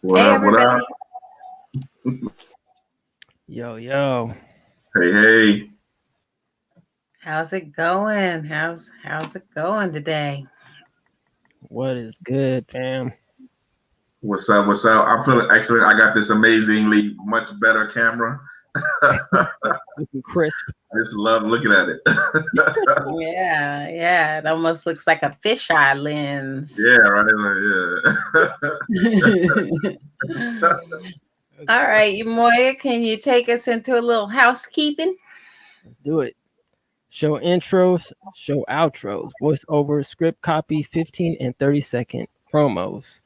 What Hey up? What up? everybody. Yo, yo. Hey, hey. How's it going? How's it going today? What is good, fam? What's up? What's up? I'm feeling excellent. I got this amazingly much better camera. I Looking crisp. just love looking at it. Yeah, it almost looks like a fisheye lens. Yeah, right. Yeah. All right, Moya, can you take us into a little housekeeping? Let's do it. Show intros, show outros, voiceover, script copy, 15 and 30-second promos.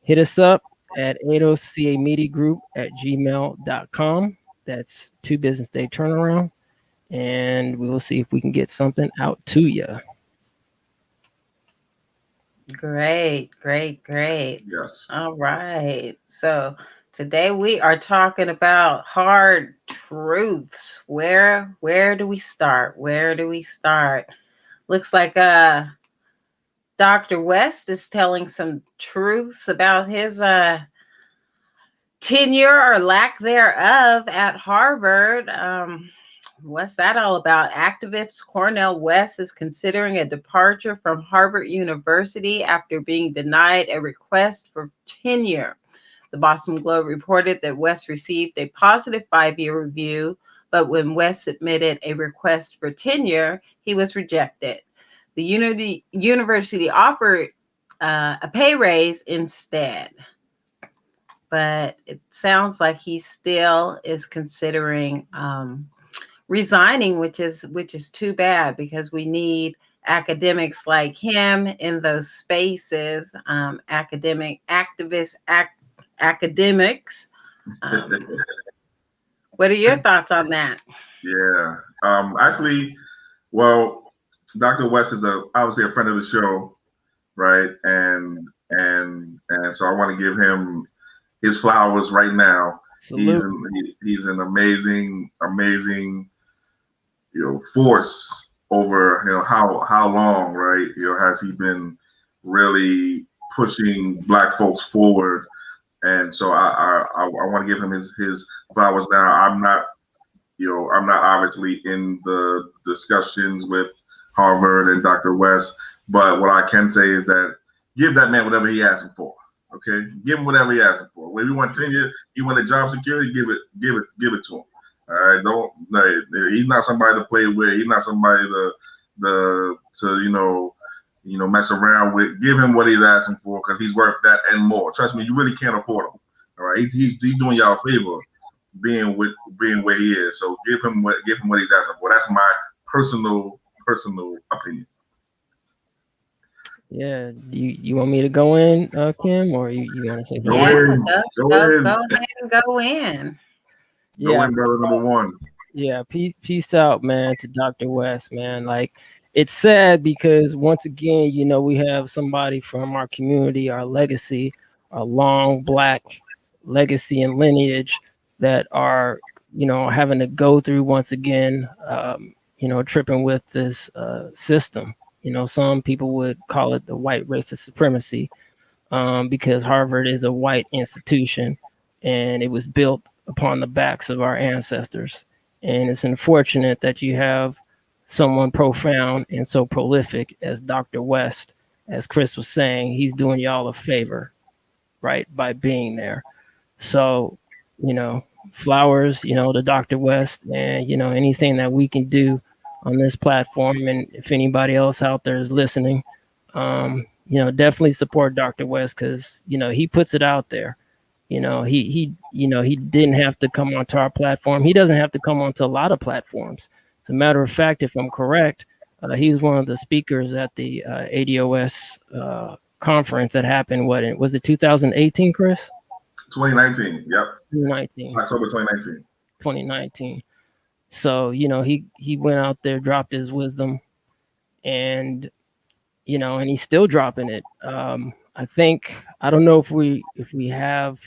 Hit us up at ADOS Media Group at gmail.com. That's 2 business day turnaround. And we will see if we can get something out to you. Great. Yes. All right. So today we are talking about hard truths. Where do we start? Where do we start? Looks like Dr. West is telling some truths about his tenure or lack thereof at Harvard. What's that all about? Activist Cornel West is considering a departure from Harvard University after being denied a request for tenure. The Boston Globe reported that West received a positive 5-year review, but when West submitted a request for tenure, he was rejected. The university offered a pay raise instead, but it sounds like he still is considering resigning, which is too bad because we need academics like him in those spaces, academics. Um, what are your thoughts on that? Yeah. Actually, well, Dr. West is obviously a friend of the show, right? And so I want to give him his flowers right now. Salute. He's an amazing force over how long, right? Has he been really pushing Black folks forward? And so I want to give him his flowers now. I'm not obviously in the discussions with Harvard and Dr. West, but what I can say is that give that man whatever he asking for. Okay, give him whatever he asking for. When you want tenure, you want a job security, give it to him. All right, don't. He's not somebody to play with. He's not somebody to mess around with. Give him what he's asking for because he's worth that and more. Trust me, you really can't afford him. All right, he's doing y'all a favor being where he is. So give him what he's asking for. That's my personal opinion. Yeah. You want me to go in, Kim, or you want to say Go Yeah, in. go ahead and go in. Go Yeah. in, brother number one. Yeah, peace out, man, to Dr. West, man. Like, it's sad because once again, we have somebody from our community, our legacy, our long Black legacy and lineage that are, having to go through once again, tripping with this system. Some people would call it the white racist supremacy, because Harvard is a white institution and it was built upon the backs of our ancestors. And it's unfortunate that you have someone profound and so prolific as Dr. West, as Chris was saying, he's doing y'all a favor, right, by being there. So, flowers, to Dr. West, and, anything that we can do on this platform. And if anybody else out there is listening, definitely support Dr. West because, he puts it out there. He didn't have to come onto our platform. He doesn't have to come onto a lot of platforms. As a matter of fact, if I'm correct, he was one of the speakers at the ADOS conference that happened. Was it 2018, Chris? 2019. Yep. 2019. October 2019. 2019. So, he went out there, dropped his wisdom, and and he's still dropping it. I don't know if we have,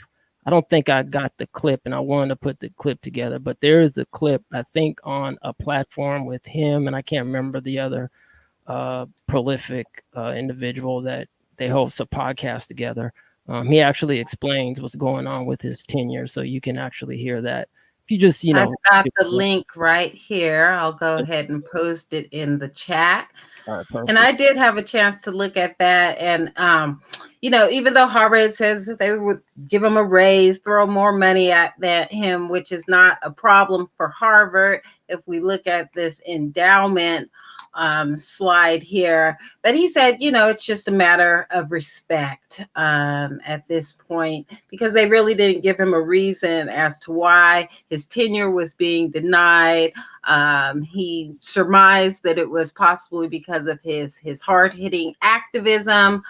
I don't think I got the clip and I wanted to put the clip together, but there is a clip, I think, on a platform with him, and I can't remember the other prolific individual that they host a podcast together. He actually explains what's going on with his tenure, so you can actually hear that. If you just, I've got the link right here. I'll go ahead and post it in the chat. All right, perfect. And I did have a chance to look at that. And, even though Harvard says that they would give him a raise, throw more money at him, which is not a problem for Harvard, if we look at this endowment slide here. But he said, it's just a matter of respect at this point, because they really didn't give him a reason as to why his tenure was being denied. He surmised that it was possibly because of his hard-hitting activism.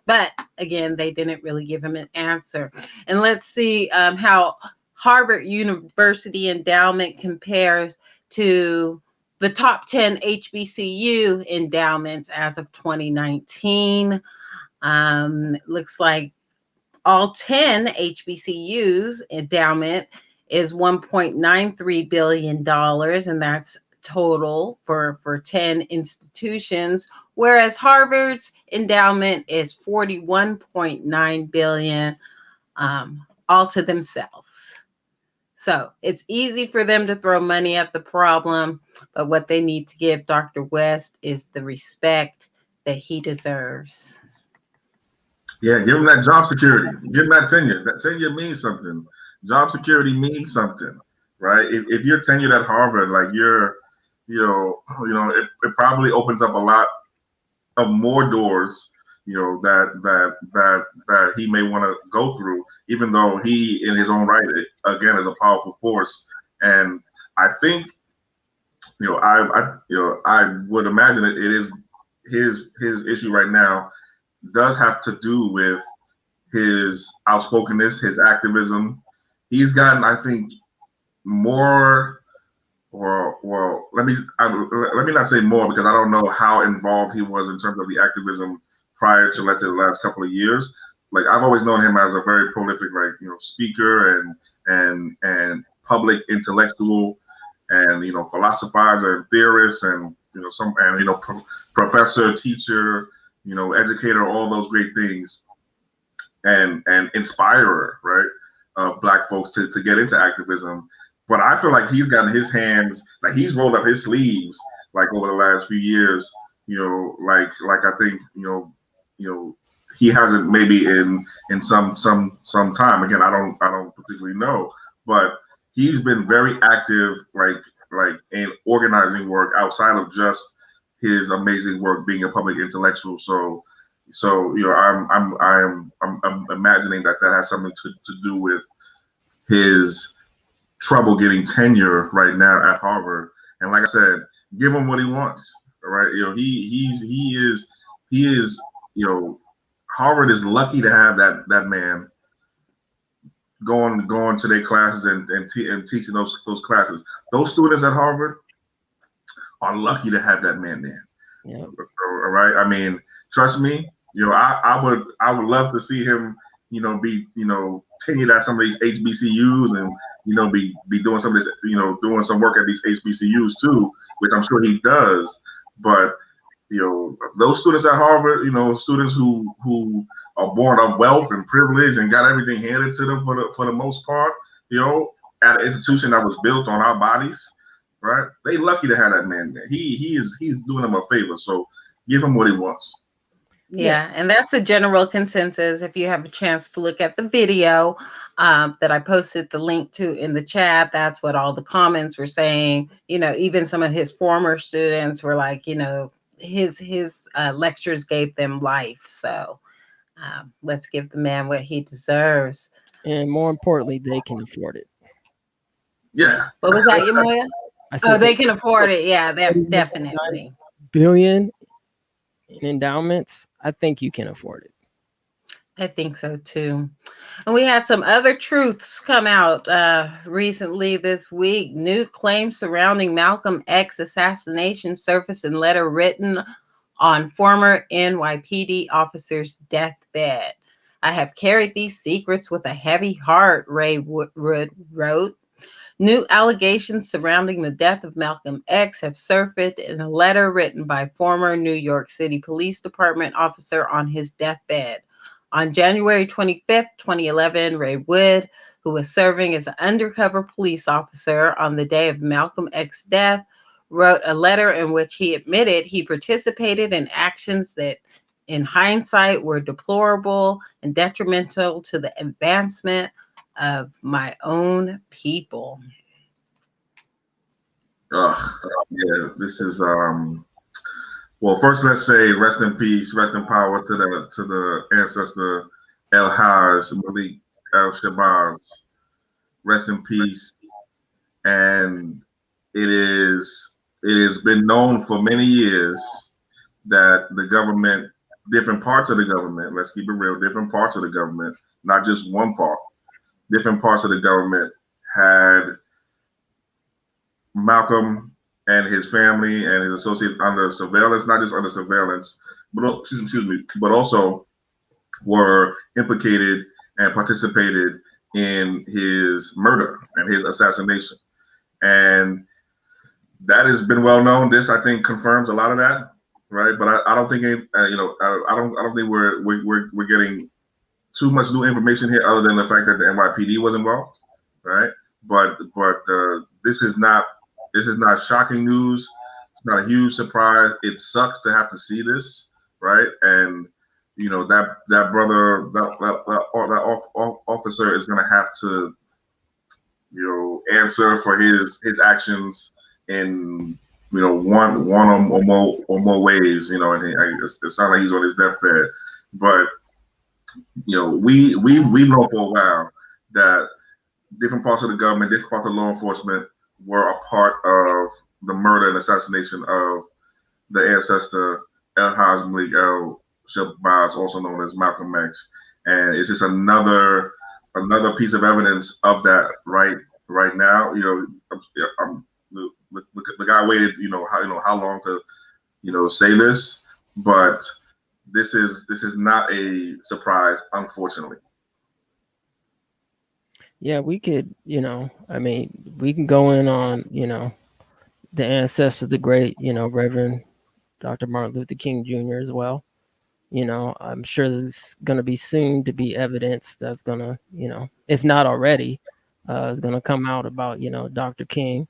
But again, they didn't really give him an answer. And let's see how Harvard University endowment compares to the top 10 HBCU endowments as of 2019. Looks like all 10 HBCUs endowment is $1.93 billion, and that's total for 10 institutions, whereas Harvard's endowment is $41.9 billion, all to themselves. So it's easy for them to throw money at the problem, but what they need to give Dr. West is the respect that he deserves. Yeah, give him that job security. Give him that tenure. That tenure means something. Job security means something, right? If you're tenured at Harvard, like it probably opens up a lot of more doors, that he may want to go through, even though he, in his own right, again, is a powerful force. And I think, I would imagine it is his issue right now does have to do with his outspokenness, his activism. He's gotten, I think, more, or well, let me not say more, because I don't know how involved he was in terms of the activism prior to, let's say, the last couple of years. Like, I've always known him as a very prolific, speaker and public intellectual, and philosophizer and theorist, and professor, teacher, educator, all those great things, and inspirer, right, of Black folks to get into activism. But I feel like he's gotten his hands, like he's rolled up his sleeves, like over the last few years, like I think, he hasn't maybe in some time. Again, I don't particularly know, but he's been very active, like in organizing work outside of just his amazing work being a public intellectual. So I'm imagining that has something to do with his trouble getting tenure right now at Harvard. And like I said, give him what he wants. Right? He is Harvard is lucky to have that man going to their classes and teaching those classes. Those students at Harvard are lucky to have that man there. Yeah. All right. I mean, trust me. I would love to see him, be tenured at some of these HBCUs, and be doing some of this, doing some work at these HBCUs too, which I'm sure he does. But those students at Harvard, students who are born of wealth and privilege and got everything handed to them for the most part, at an institution that was built on our bodies, right? They lucky to have that man there. He's doing them a favor. So give him what he wants. Yeah, and that's the general consensus. If you have a chance to look at the video that I posted the link to in the chat, that's what all the comments were saying. Even some of his former students were like, his lectures gave them life. So let's give the man what he deserves. And more importantly, they can afford it. Yeah. What was that, Yamoya? Oh, they can afford it. Yeah, definitely. Billion in endowments, I think you can afford it. I think so too. And we had some other truths come out recently this week. New claims surrounding Malcolm X assassination surfaced in letter written on former NYPD officer's deathbed. I have carried these secrets with a heavy heart, Ray Wood wrote. New allegations surrounding the death of Malcolm X have surfaced in a letter written by former New York City Police Department officer on his deathbed. On January 25th, 2011, Ray Wood, who was serving as an undercover police officer on the day of Malcolm X's death, wrote a letter in which he admitted he participated in actions that, in hindsight, were deplorable and detrimental to the advancement of my own people. Yeah, this is well, first let's say rest in peace, rest in power to the ancestor El Haj Malik El Shabazz. Rest in peace. And it has been known for many years that the government, different parts of the government, let's keep it real, different parts of the government, not just one part, different parts of the government had Malcolm and his family and his associates under surveillance, not just under surveillance, but excuse me, but also were implicated and participated in his murder and his assassination. And that has been well known. This, I think, confirms a lot of that, right? But I don't think I don't think we're getting too much new information here, other than the fact that the NYPD was involved, right? But this is not shocking news. It's not a huge surprise. It sucks to have to see this, right? And that brother, that officer is going to have to answer for his actions in one or more ways. And it sounds like he's on his deathbed, but we've known for a while that different parts of the government, different parts of law enforcement were a part of the murder and assassination of the ancestor El Haj Malik El Shabazz, also known as Malcolm X. And it's just another piece of evidence of that right now. The guy waited how long to say this, but this is not a surprise, unfortunately. Yeah, we could, we can go in on, the ancestor, the great, Reverend Dr. Martin Luther King Jr. as well. I'm sure there's going to be soon to be evidence that's going to, if not already, is going to come out about, Dr. King,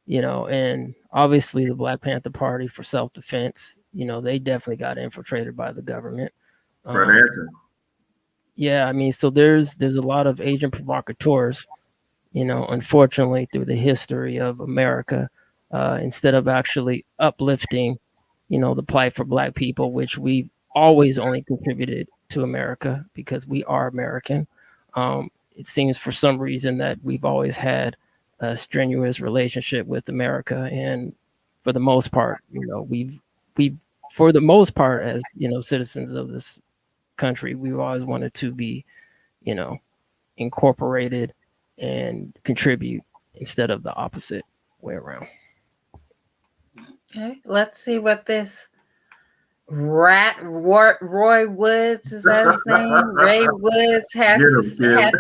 and obviously the Black Panther Party for self-defense, they definitely got infiltrated by the government. Yeah, so there's a lot of agent provocateurs, unfortunately, through the history of America, instead of actually uplifting, the plight for Black people, which we've always only contributed to America because we are American. It seems for some reason that we've always had a strenuous relationship with America, and for the most part, we for the most part, as citizens of this country, we've always wanted to be, incorporated and contribute instead of the opposite way around. Okay, let's see what this Roy Woods, is that his name? Ray Woods had to say.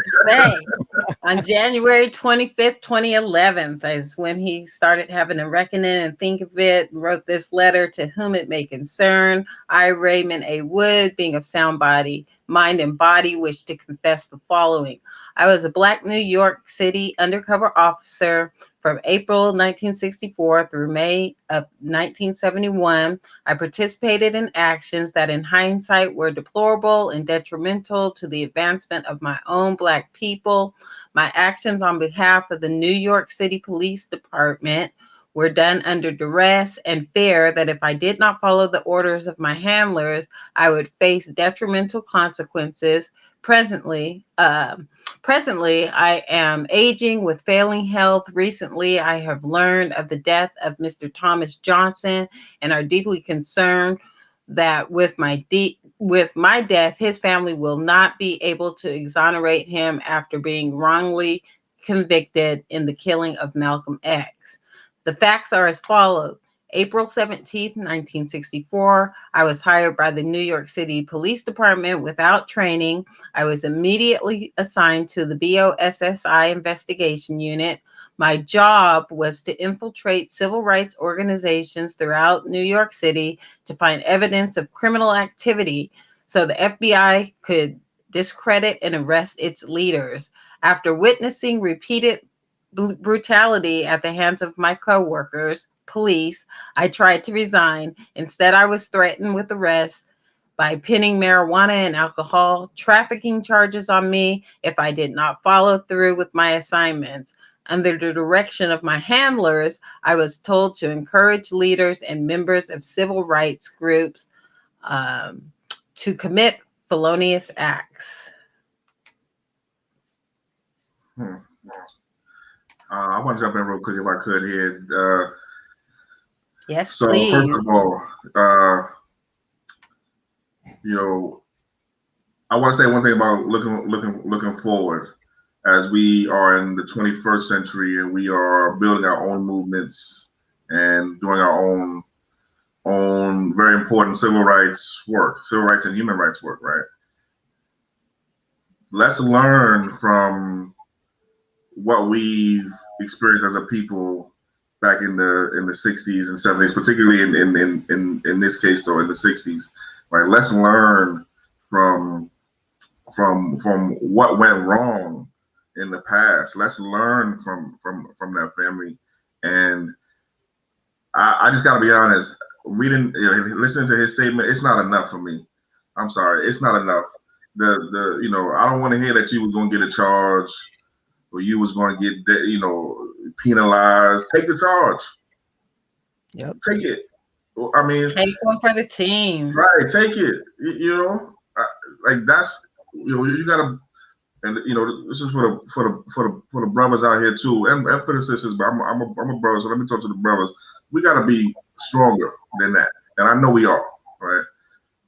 On January 25th, 2011, is when he started having a reckoning and think of it, wrote this letter: to whom it may concern, I, Raymond A. Wood, being of sound body, mind and body, wish to confess the following. I was a Black New York City undercover officer from April 1964 through May of 1971. I participated in actions that in hindsight were deplorable and detrimental to the advancement of my own Black people. My actions on behalf of the New York City Police Department were done under duress and fear that if I did not follow the orders of my handlers, I would face detrimental consequences. Presently, I am aging with failing health. Recently, I have learned of the death of Mr. Thomas Johnson and are deeply concerned that with my death, his family will not be able to exonerate him after being wrongly convicted in the killing of Malcolm X. The facts are as follows. April 17th, 1964, I was hired by the New York City Police Department without training. I was immediately assigned to the BOSSI investigation unit. My job was to infiltrate civil rights organizations throughout New York City to find evidence of criminal activity so the FBI could discredit and arrest its leaders. After witnessing repeated brutality at the hands of my coworkers, police, I tried to resign. Instead, I was threatened with arrest by pinning marijuana and alcohol trafficking charges on me if I did not follow through with my assignments. Under the direction of my handlers, I was told to encourage leaders and members of civil rights groups um, to commit felonious acts. I want to jump in real quick if I could here. Yes, so please. first of all, I want to say one thing about looking forward, as we are in the 21st century and we are building our own movements and doing our own very important civil rights and human rights work, right? Let's learn from what we've experienced as a people back in the 60s and 70s, particularly in this case though, in the 60s, right? Let's learn from what went wrong in the past. Let's learn from that, family. And I just got to be honest, reading, listening to his statement, it's not enough for me. I'm sorry, it's not enough. I don't want to hear that you was going to get a charge or you was going to get, penalized. Take the charge. Yep. Take it. I mean, take one for the team. Right. Take it. Like that's, you gotta, and this is for the brothers out here too, and for the sisters. But I'm a brother, so let me talk to the brothers. We gotta be stronger than that, and I know we are. Right?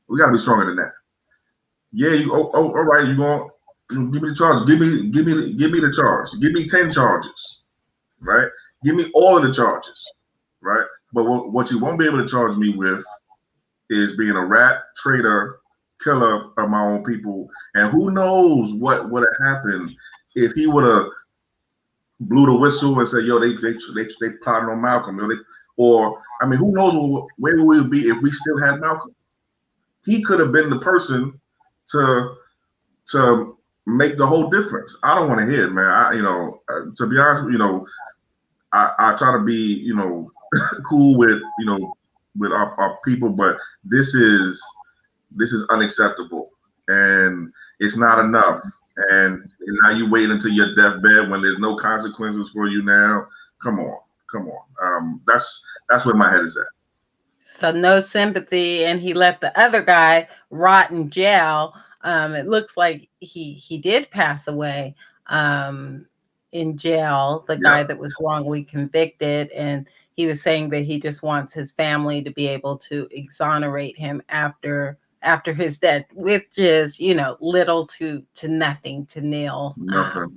We gotta be stronger than that. Yeah. All right. You gonna give me the charge? Give me the charge. Give me 10 charges. Right? Give me all of the charges. Right? But what you won't be able to charge me with is being a rat, traitor, killer of my own people. And who knows what would have happened if he would have blew the whistle and said, "Yo, they plotting on Malcolm." Who knows where we would be if we still had Malcolm? He could have been the person to make the whole difference. I don't want to hear it, man. To be honest, I try to be, cool with our people, but this is unacceptable, and it's not enough. And now you wait until your deathbed when there's no consequences for you now. Come on. That's where my head is at. So no sympathy, and he let the other guy rot in jail. It looks like he did pass away in jail, the guy that was wrongly convicted, and he was saying that he just wants his family to be able to exonerate him after his death, which is, little to nothing, to nil. Nothing.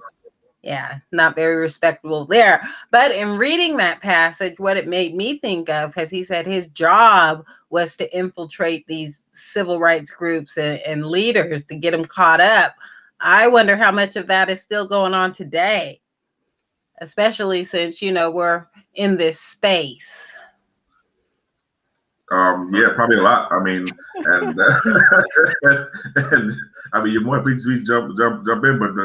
Yeah, not very respectable there. But in reading that passage, what it made me think of, because he said his job was to infiltrate these civil rights groups and leaders to get them caught up. I wonder how much of that is still going on today, especially since, we're in this space. Probably a lot. I mean, and I mean, you're more please jump in, but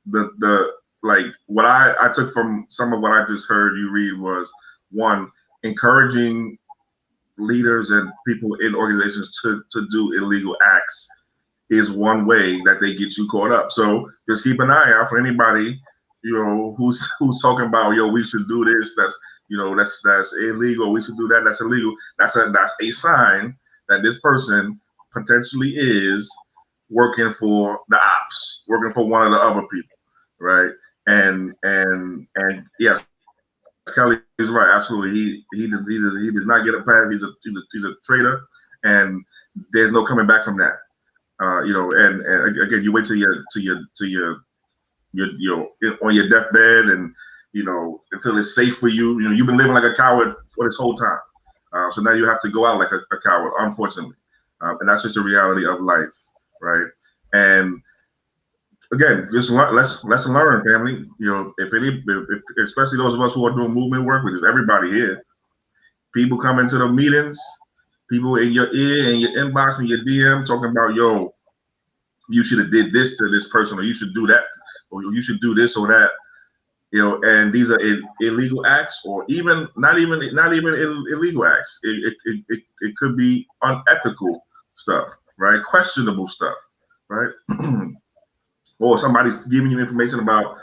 the like what I took from some of what I just heard you read was, one, encouraging leaders and people in organizations to do illegal acts is one way that they get you caught up. So just keep an eye out for anybody, who's talking about, we should do this. That's illegal. We should do that. That's illegal. That's a sign that this person potentially is working for the ops, working for one of the other people, right? And yes, Kelly is right. Absolutely, he does not get a pass. He's a traitor, and there's no coming back from that. And again, you wait till you're on your deathbed, and until it's safe for you. You've been living like a coward for this whole time, so now you have to go out like a coward, unfortunately, and that's just the reality of life, right? And again, just let's learn, family. If especially those of us who are doing movement work, which is everybody here, people come into the meetings, People in your ear and your inbox and your DM talking about, yo, you should have did this to this person, or you should do that, or you should do this or that. And these are illegal acts, or even not even illegal acts. It could be unethical stuff, right? Questionable stuff, right? Or somebody's giving you information about,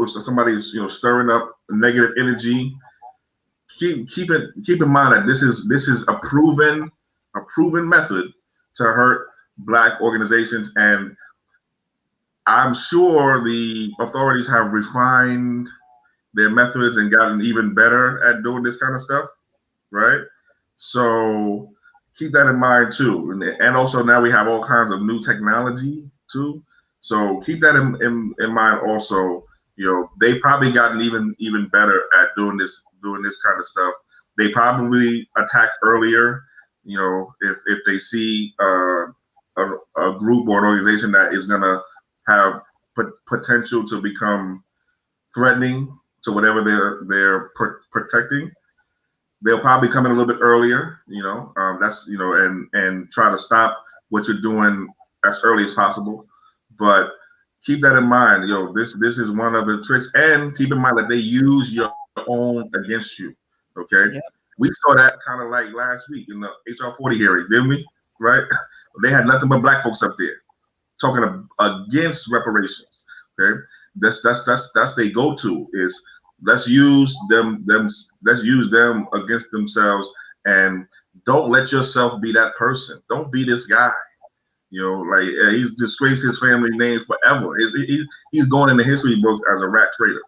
somebody's stirring up negative energy. Keep in mind that this is a proven method to hurt Black organizations, and I'm sure the authorities have refined their methods and gotten even better at doing this kind of stuff, right? So keep that in mind too. And also now we have all kinds of new technology too. So keep that in mind also. They probably gotten even better at doing this kind of stuff. They probably attack earlier, if they see a group or an organization that is gonna have potential to become threatening to whatever they're protecting. They'll probably come in a little bit earlier, that's and try to stop what you're doing as early as possible. But keep that in mind. This is one of the tricks, and keep in mind that they use your own against you. Okay, yeah. We saw that kind of like last week in the HR 40 hearings, didn't we? Right? They had nothing but Black folks up there talking against reparations. Okay, that's they go to is let's use them against themselves, and don't let yourself be that person. Don't be this guy. He's disgraced his family name forever. He's going in the history books as a rat traitor.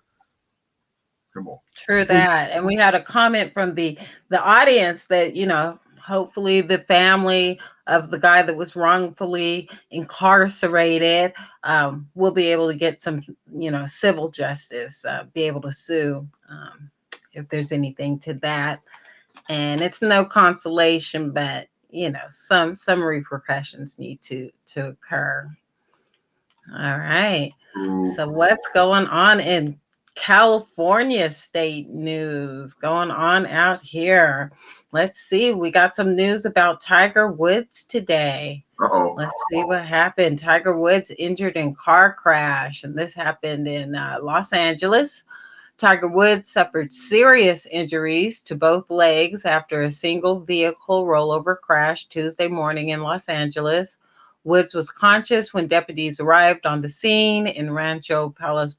Come on. True that. And we had a comment from the audience that, hopefully the family of the guy that was wrongfully incarcerated will be able to get some, civil justice, be able to sue if there's anything to that. And it's no consolation, but some repercussions need to occur. All right. So what's going on in California state news going on out here? Let's see. We got some news about Tiger Woods today. Uh-oh. Let's see what happened. Tiger Woods injured in car crash, and this happened in Los Angeles. Tiger Woods suffered serious injuries to both legs after a single vehicle rollover crash Tuesday morning in Los Angeles. Woods was conscious when deputies arrived on the scene in Rancho Palos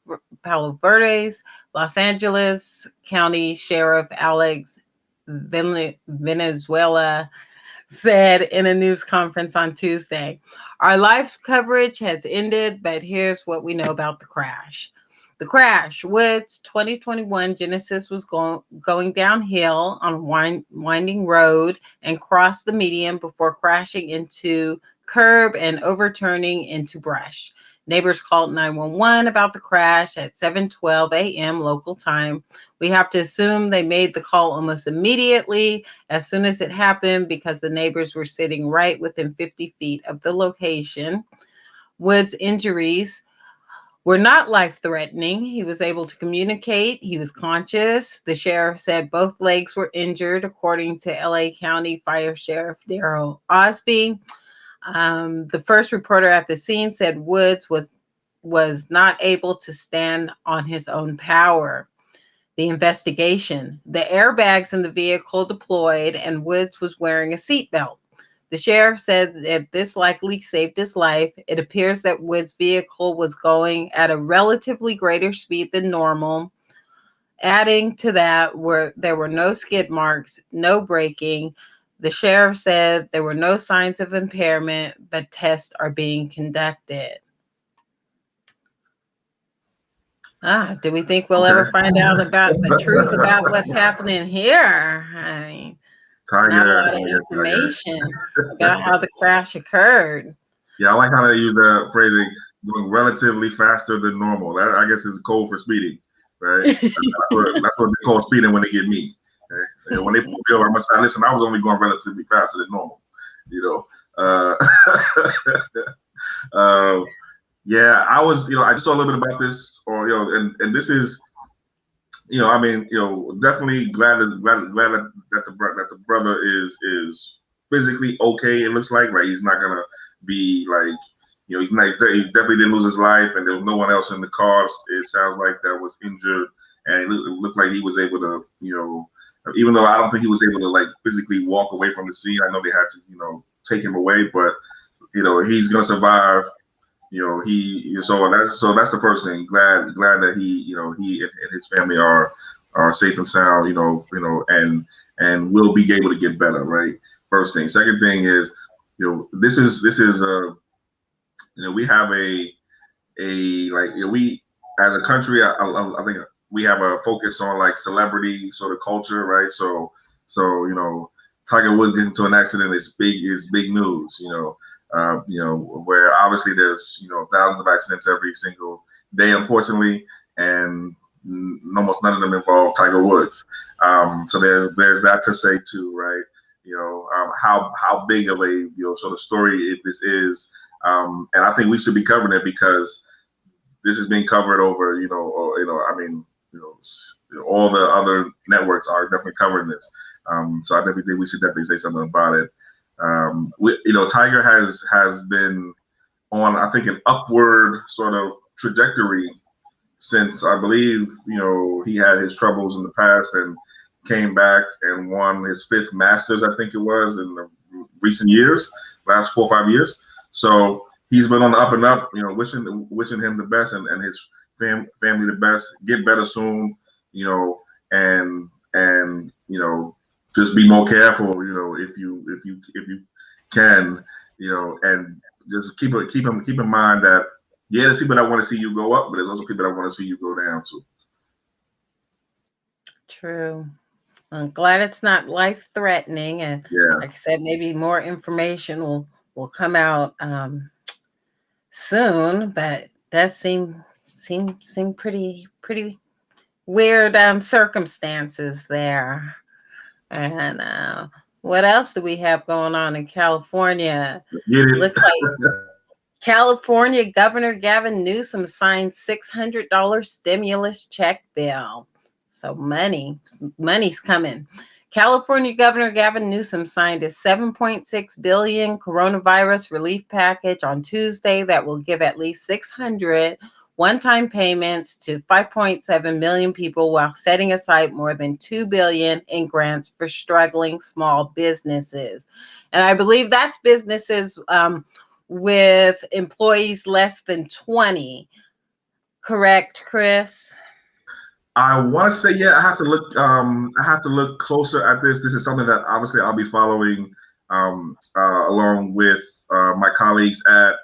Verdes, Los Angeles. County Sheriff Alex Venezuela said in a news conference on Tuesday, "Our live coverage has ended, but here's what we know about the crash." The crash, Woods' 2021 Genesis was going downhill on a winding road and crossed the median before crashing into curb and overturning into brush. Neighbors called 911 about the crash at 7:12 a.m. local time. We have to assume they made the call almost immediately as soon as it happened because the neighbors were sitting right within 50 feet of the location. Woods' injuries were not life-threatening. He was able to communicate. He was conscious. The sheriff said both legs were injured, according to LA County Fire Sheriff Daryl Osby. The first reporter at the scene said Woods was not able to stand on his own power. The investigation. The airbags in the vehicle deployed, and Woods was wearing a seatbelt. The sheriff said that this likely saved his life. It appears that Woods' vehicle was going at a relatively greater speed than normal. Adding to that, there were no skid marks, no braking. The sheriff said there were no signs of impairment, but tests are being conducted. Do we think we'll ever find out about the truth about what's happening here? I mean, not a lot of information about how the crash occurred. Yeah, I like how they use the phrasing going relatively faster than normal. That, I guess, is code for speeding, right? that's what they call speeding when they get me. Okay? When they pull me over, I'm gonna say, listen, I was only going relatively faster than normal. Yeah, I was, I just saw a little bit about this, or and this is, definitely glad that the brother is physically okay. It looks like, right? He's not gonna be like, he's not. He definitely didn't lose his life, and there was no one else in the car. It sounds like that was injured, and it looked like he was able to, even though I don't think he was able to like physically walk away from the scene. I know they had to, take him away, but he's gonna survive. So that's the first thing. Glad that he and his family are safe and sound. And will be able to get better. Right. First thing. Second thing is, this is we have we as a country. I think we have a focus on like celebrity sort of culture, right? So Tiger Woods getting into an accident is big news. Where obviously there's thousands of accidents every single day, unfortunately, and almost none of them involve Tiger Woods. So there's that to say too, right? How big of a sort of story this is, and I think we should be covering it because this is being covered over, I mean, all the other networks are definitely covering this. So I definitely think we should definitely say something about it. Tiger has been on, I think, an upward sort of trajectory since I believe, he had his troubles in the past and came back and won his 5th Masters, I think it was, in the recent years, last 4 or 5 years. So he's been on the up and up, wishing him the best and his family the best. Get better soon, and just be more careful, if you can, and just keep in mind that there's people that want to see you go up, but there's also people that want to see you go down too. True. I'm glad it's not life threatening, and like I said, maybe more information will come out soon. But that seem pretty weird circumstances there. And what else do we have going on in California? Looks like California Governor Gavin Newsom signed $600 stimulus check bill. So money's coming. California Governor Gavin Newsom signed a $7.6 billion coronavirus relief package on Tuesday that will give at least 600 one-time payments to 5.7 million people while setting aside more than $2 billion in grants for struggling small businesses. And I believe that's businesses with employees less than 20. Correct, Chris? I want to say, I have to look. I have to look closer at this. This is something that obviously I'll be following along with my colleagues at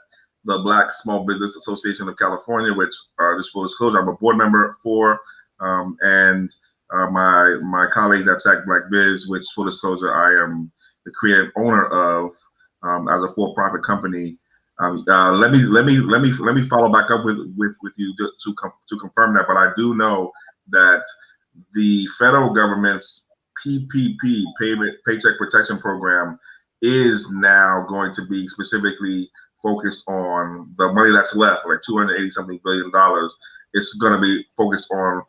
the Black Small Business Association of California, which, just full disclosure, I'm a board member for, and my colleagues at SAC Black Biz, which, full disclosure, I am the creative owner of as a for-profit company. Let me follow back up with you to confirm that. But I do know that the federal government's PPP, Paycheck Protection Program, is now going to be specifically focused on the money that's left, like $280-something billion. It's going to be focused on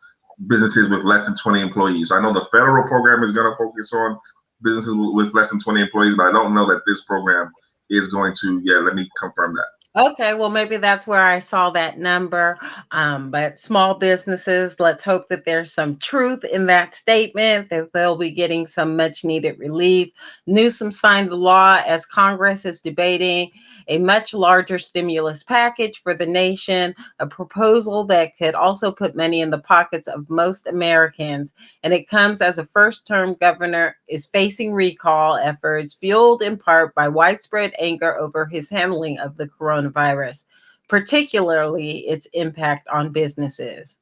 businesses with less than 20 employees. So I know the federal program is going to focus on businesses with less than 20 employees, but I don't know that this program is going to. Let me confirm that. Okay, well, maybe that's where I saw that number. But small businesses, let's hope that there's some truth in that statement, that they'll be getting some much needed relief. Newsom signed the law as Congress is debating a much larger stimulus package for the nation, a proposal that could also put money in the pockets of most Americans. And it comes as a first-term governor is facing recall efforts, fueled in part by widespread anger over his handling of the coronavirus, particularly its impact on businesses.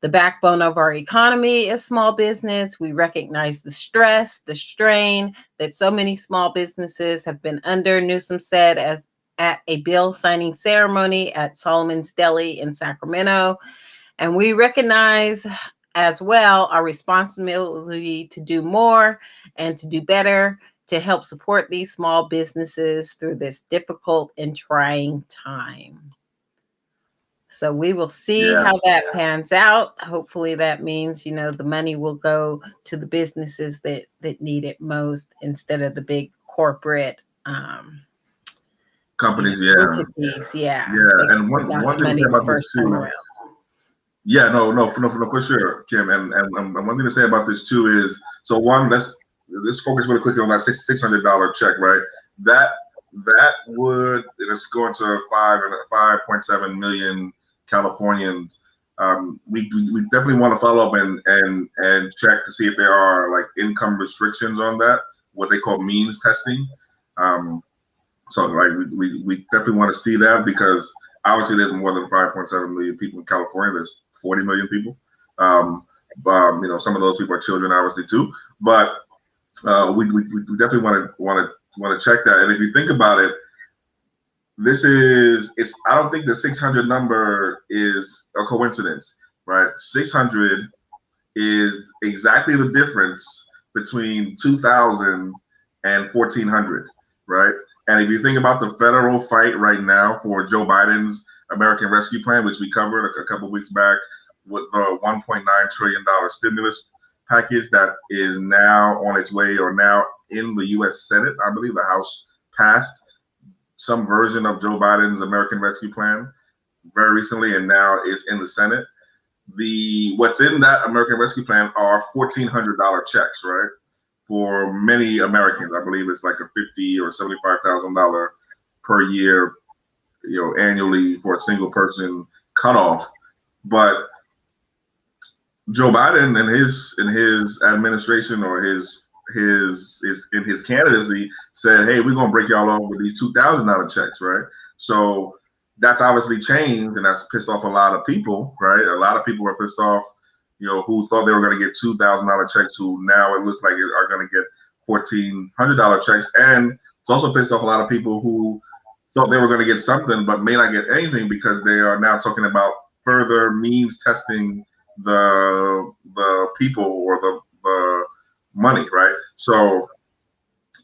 The backbone of our economy is small business. We recognize the stress, the strain that so many small businesses have been under, Newsom said at a bill signing ceremony at Solomon's Deli in Sacramento. And we recognize as well our responsibility to do more and to do better to help support these small businesses through this difficult and trying time. So we will see how that pans out. Hopefully that means, the money will go to the businesses that need it most instead of the big corporate companies. entities. Yeah. And one thing to say about this too. Yeah, no, for sure, Kim. And one thing to say about this too is, so one, let's focus really quickly on that $600 check, right? That would, it's going to 5.7 million Californians. We definitely want to follow up and check to see if there are like income restrictions on that, what they call means testing. So like we definitely want to see that, because obviously there's more than 5.7 million people in California. There's 40 million people. But some of those people are children, obviously too. But we definitely want to check that. And if you think about it, I don't think the 600 number is a coincidence, right? 600 is exactly the difference between 2,000 and 1,400, right? And if you think about the federal fight right now for Joe Biden's American Rescue Plan, which we covered a couple of weeks back with the $1.9 trillion stimulus package that is now on its way, or now in the U.S. Senate. I believe the House passed some version of Joe Biden's American Rescue Plan very recently, and now is in the Senate. What's in that American Rescue Plan are $1,400 checks, right? For many Americans, I believe it's like a $50,000 or $75,000 per year, annually for a single person cutoff. But Joe Biden and his administration, or his in his candidacy, said, hey, we're gonna break y'all off with these $2,000 checks, right? So that's obviously changed, and that's pissed off a lot of people, right? A lot of people are pissed off, who thought they were going to get $2,000 checks, who now it looks like are going to get $1,400 checks. And it's also pissed off a lot of people who thought they were going to get something but may not get anything, because they are now talking about further means testing the people, or the money, right? So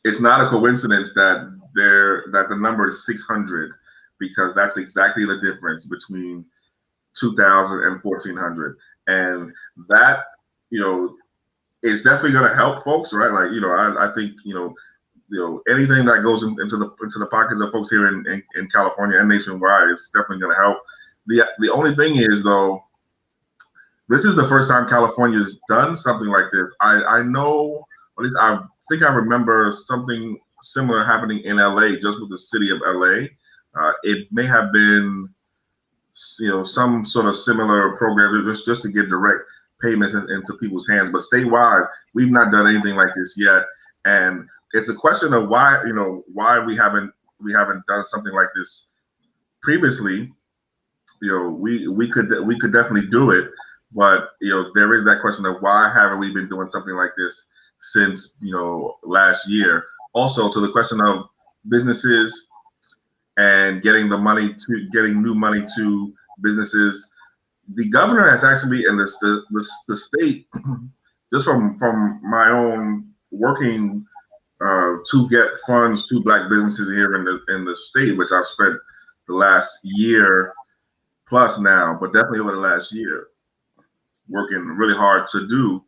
it's not a coincidence that the number is 600, because that's exactly the difference between 2,000 and 1,400. And that, is definitely going to help folks, right? Like, I think, anything that goes into the pockets of folks here in California and nationwide is definitely going to help. The only thing is, though, this is the first time California's done something like this. I know, at least I think I remember something similar happening in LA, just with the city of LA. It may have been, some sort of similar program just to get direct payments into people's hands. But statewide, we've not done anything like this yet, and it's a question of why we haven't done something like this previously. We could definitely do it, but there is that question of why haven't we been doing something like this since last year. Also, to the question of businesses and getting new money to businesses, the governor has actually, and the state, just from my own working to get funds to Black businesses here in the state, which I've spent the last year plus now, but definitely over the last year, working really hard to do.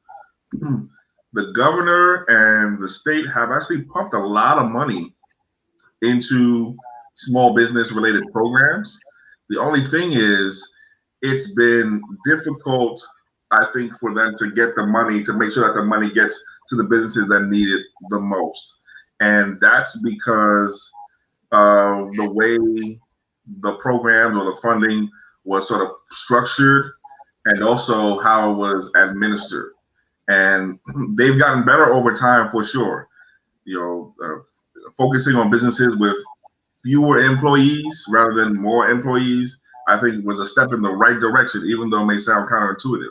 The governor and the state have actually pumped a lot of money into small business related programs. The only thing is, it's been difficult, I think, for them to get the money, to make sure that the money gets to the businesses that need it the most. And that's because of the way the programs or the funding was sort of structured, and also how it was administered. And they've gotten better over time, for sure. Focusing on businesses with fewer employees rather than more employees, I think, was a step in the right direction, even though it may sound counterintuitive.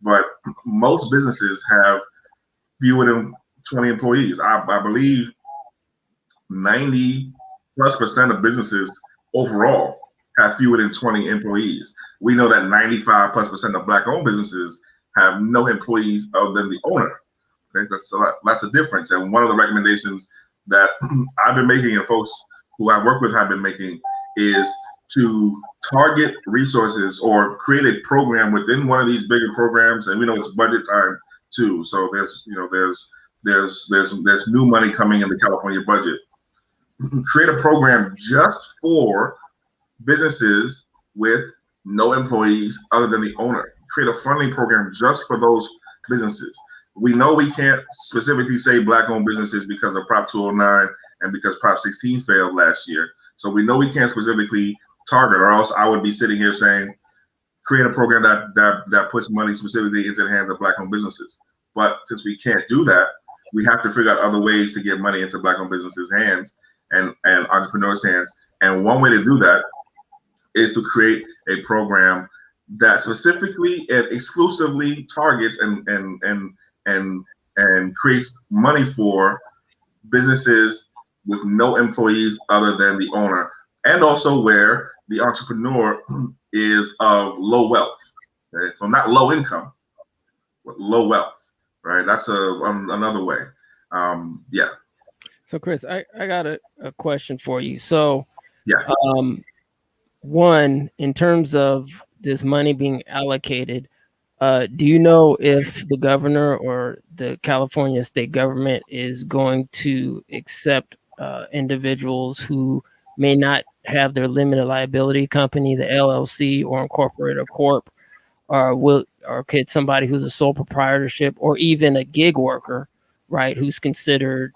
But most businesses have fewer than 20 employees. I believe 90+% of businesses overall have fewer than 20 employees. We know that 95+% of Black-owned businesses have no employees other than the owner. Okay, that's a difference. And one of the recommendations that I've been making, and folks who I work with have been making, is to target resources or create a program within one of these bigger programs. And we know it's budget time too. So there's there's new money coming in the California budget. Create a program just for businesses with no employees other than the owner. Create a funding program just for those businesses. We know we can't specifically say black-owned businesses because of Prop 209 and because Prop 16 failed last year. So we know we can't specifically target, or else I would be sitting here saying, create a program that puts money specifically into the hands of black-owned businesses. But since we can't do that, we have to figure out other ways to get money into black-owned businesses' hands and entrepreneurs' hands. And one way to do that is to create a program that specifically and exclusively targets and creates money for businesses with no employees other than the owner, and also where the entrepreneur is of low wealth. Okay? So not low income, but low wealth. Right? That's another way. Yeah. So Chris, I got a question for you. So yeah. One, in terms of this money being allocated, do you know if the governor or the California state government is going to accept individuals who may not have their limited liability company, the LLC, or incorporate a corp, or could somebody who's a sole proprietorship or even a gig worker, right, who's considered,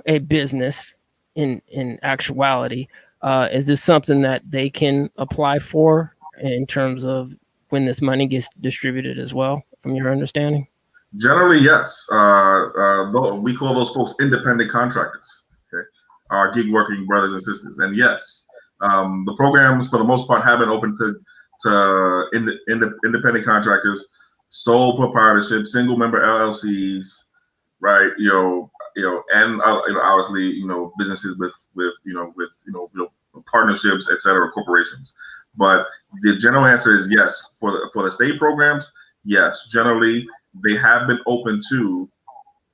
a business in actuality? Is this something that they can apply for in terms of when this money gets distributed as well, from your understanding? Generally, yes. We call those folks independent contractors. Okay, our gig working brothers and sisters. And yes, the programs for the most part have been open to independent contractors, sole proprietorship, single member LLCs, right? And obviously, businesses with partnerships, et cetera, corporations. But the general answer is yes. For the state programs, yes. Generally, they have been open to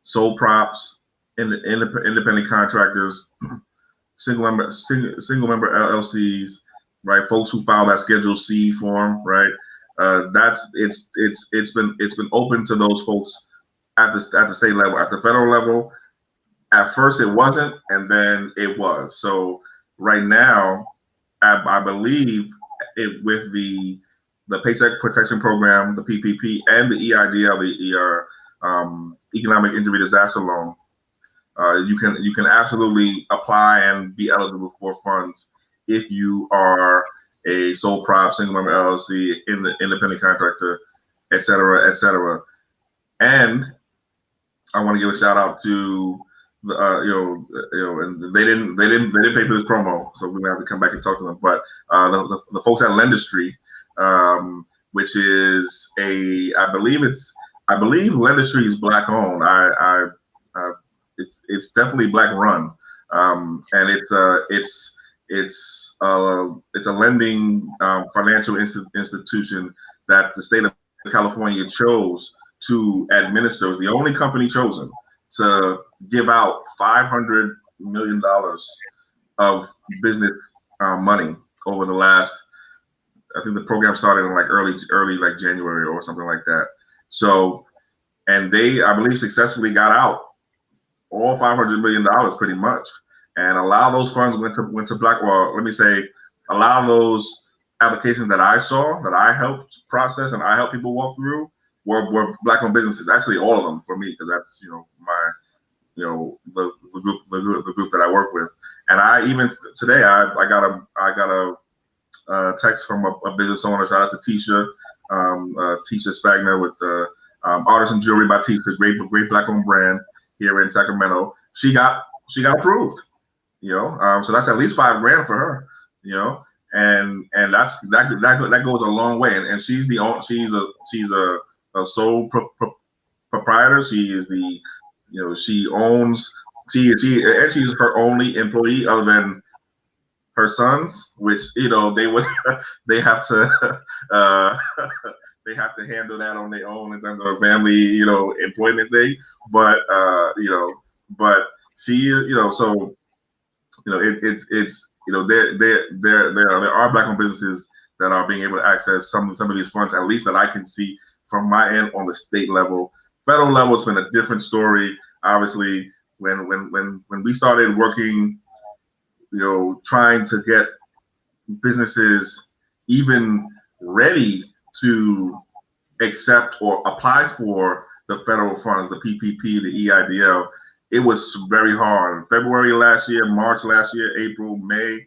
sole props, independent contractors, single member LLCs, right? Folks who file that Schedule C form, right? It's been open to those folks at the state level. At the federal level, at first it wasn't, and then it was. So right now, I believe with the Paycheck Protection Program, the PPP, and the EIDL, the Economic Injury Disaster Loan, you can absolutely apply and be eligible for funds if you are a sole prop, single member LLC, independent contractor, et cetera, et cetera. And I want to give a shout out to and they didn't pay for this promo, so we're gonna have to come back and talk to them. But the folks at Lendistry, which is I believe Lendistry is black owned. It's definitely black run, and it's a lending financial institution that the state of California chose to administer. It was the only company chosen to give out $500 million of business money over the last. I think the program started in like early like January or something like that. So, and they, I believe, successfully got out all $500 million pretty much, and a lot of those funds went to black. Well, let me say, a lot of those applications that I saw, that I helped process and I helped people walk through, were black-owned businesses. Actually, all of them for me, because that's my the group that I work with. And I even today I got a text from a business owner. Shout out to Tisha, Tisha Spagner with Artisan Jewelry by Tisha, great black-owned brand here in Sacramento. She got approved. So that's at least $5,000 for her. And that goes a long way. And she's a sole proprietor. She is she owns. She's her only employee other than her sons, which they have to they have to handle that on their own in terms of a family employment thing. But but she so there are black-owned businesses that are being able to access some of these funds, at least that I can see from my end on the state level. Federal level, it's been a different story. Obviously, when we started working, trying to get businesses even ready to accept or apply for the federal funds, the PPP, the EIDL, it was very hard. February last year, March last year, April, May,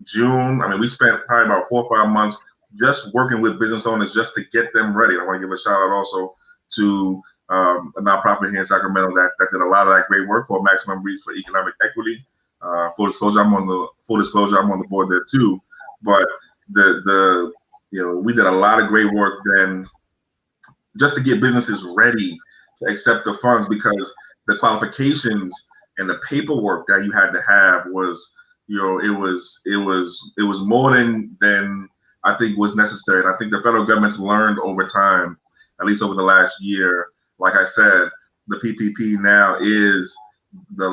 June. I mean, we spent probably about 4 or 5 months just working with business owners just to get them ready. I want to give a shout out also to a nonprofit here in Sacramento that did a lot of that great work called Maximum Reach for Economic Equity. Full disclosure, I'm on the board there too. But we did a lot of great work then just to get businesses ready to accept the funds, because the qualifications and the paperwork that you had to have was, it was more than I think was necessary. And I think the federal government's learned over time, at least over the last year. Like I said, the PPP now is the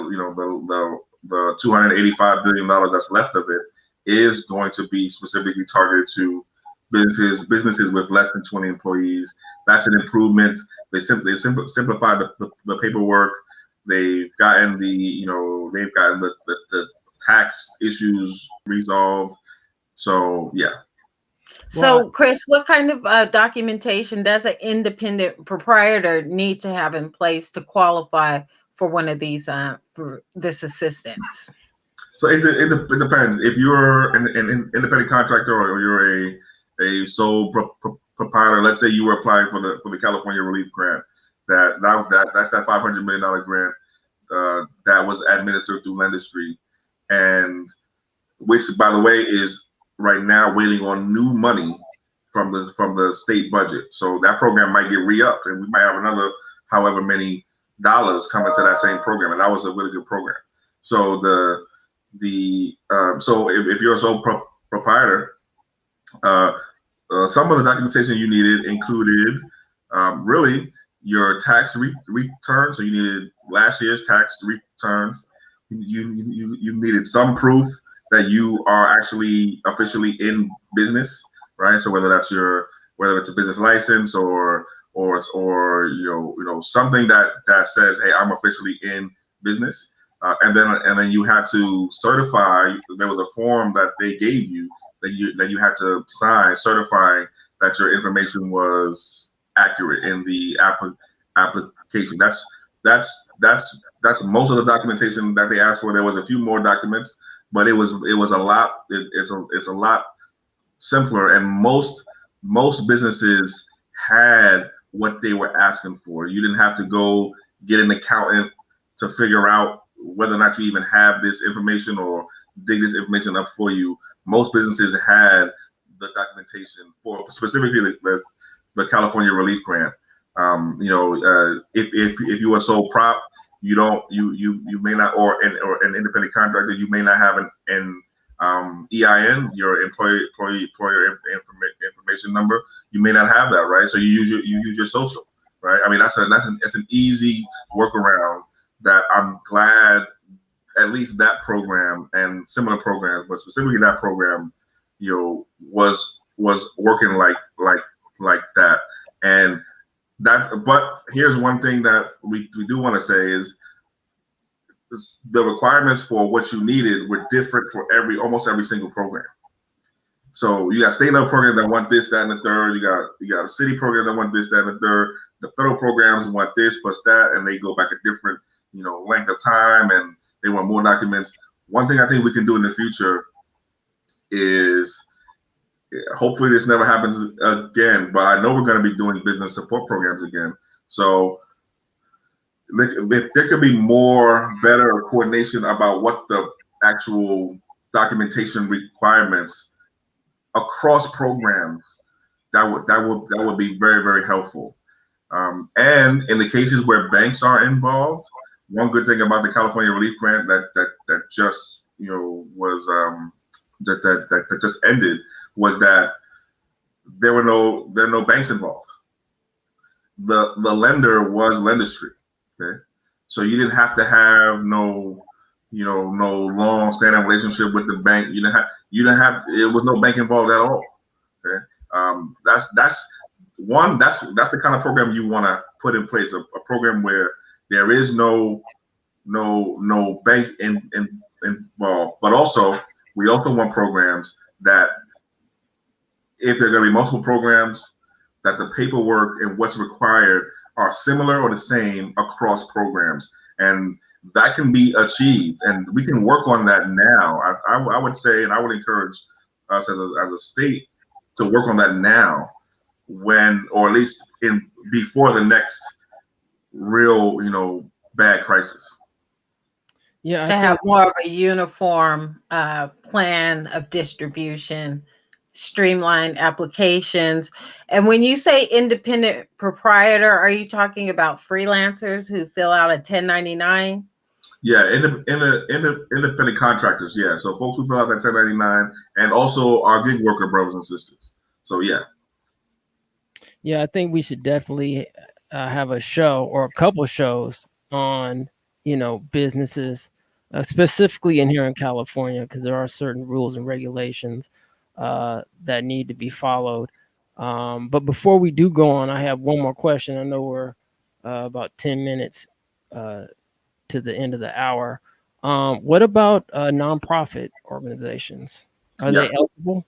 $285 billion that's left of it is going to be specifically targeted to businesses with less than 20 employees. That's an improvement. They simplified the paperwork. They've gotten the tax issues resolved. So yeah. So, Chris, what kind of documentation does an independent proprietor need to have in place to qualify for one of these for this assistance? So it depends. If you're an independent contractor or you're a sole proprietor, let's say you were applying for the California Relief Grant, that's that $500 million grant that was administered through Lendistry, and which, by the way, is right now waiting on new money from the state budget. So that program might get re-upped, and we might have another however many dollars coming to that same program, and that was a really good program. So so if you're a sole proprietor, some of the documentation you needed included really your tax return. So you needed last year's tax returns. You needed some proof that you are actually officially in business, right? So whether it's a business license or something that says, hey, I'm officially in business. And then you had to certify. There was a form that they gave you that you had to sign, certifying that your information was accurate in the application. That's most of the documentation that they asked for. There was a few more documents, but it was a lot. It's a lot simpler, and most businesses had what they were asking for. You didn't have to go get an accountant to figure out whether or not you even have this information or dig this information up for you. Most businesses had the documentation for specifically the California Relief Grant. If you are sole prop, you may not, or an independent contractor, you may not have an EIN, your employer information number. You may not have that, right? So you use your social, right? I mean, that's an easy workaround that I'm glad at least that program and similar programs, but specifically that program, was working like that. And but here's one thing that we do want to say is the requirements for what you needed were different for almost every single program. So you got state level programs that want this, that, and the third. You got a city programs that want this, that, and the third. The federal programs want this plus that, and they go back a different length of time, and they want more documents. One thing I think we can do in the future is, hopefully this never happens again, but I know we're going to be doing business support programs again. So if there could be better coordination about what the actual documentation requirements across programs, that would be very, very helpful. And in the cases where banks are involved, one good thing about the California Relief Grant that just was that just ended was that there are no banks involved. The lender was Lendistry. Okay, so you didn't have to have no long standing relationship with the bank. You didn't have it was no bank involved at all. Okay, that's one, that's the kind of program you want to put in place, a program where there is no bank involved, but also we also want programs that if there are going to be multiple programs, that the paperwork and what's required are similar or the same across programs, and that can be achieved, and we can work on that now. I would say, and I would encourage us as a state to work on that now, when, or at least in before the next real, bad crisis. Yeah, To I have think more of a uniform plan of distribution, streamlined applications. And when you say independent proprietor, are you talking about freelancers who fill out a 1099? Yeah, independent contractors. Yeah, so folks who fill out that 1099, and also our gig worker brothers and sisters. So yeah. Yeah, I think we should definitely have a show or a couple shows on, businesses, specifically in here in California, because there are certain rules and regulations that need to be followed. But before we do go on, I have one more question. I know we're about 10 minutes uh, to the end of the hour. What about nonprofit organizations? Are Yeah. they eligible?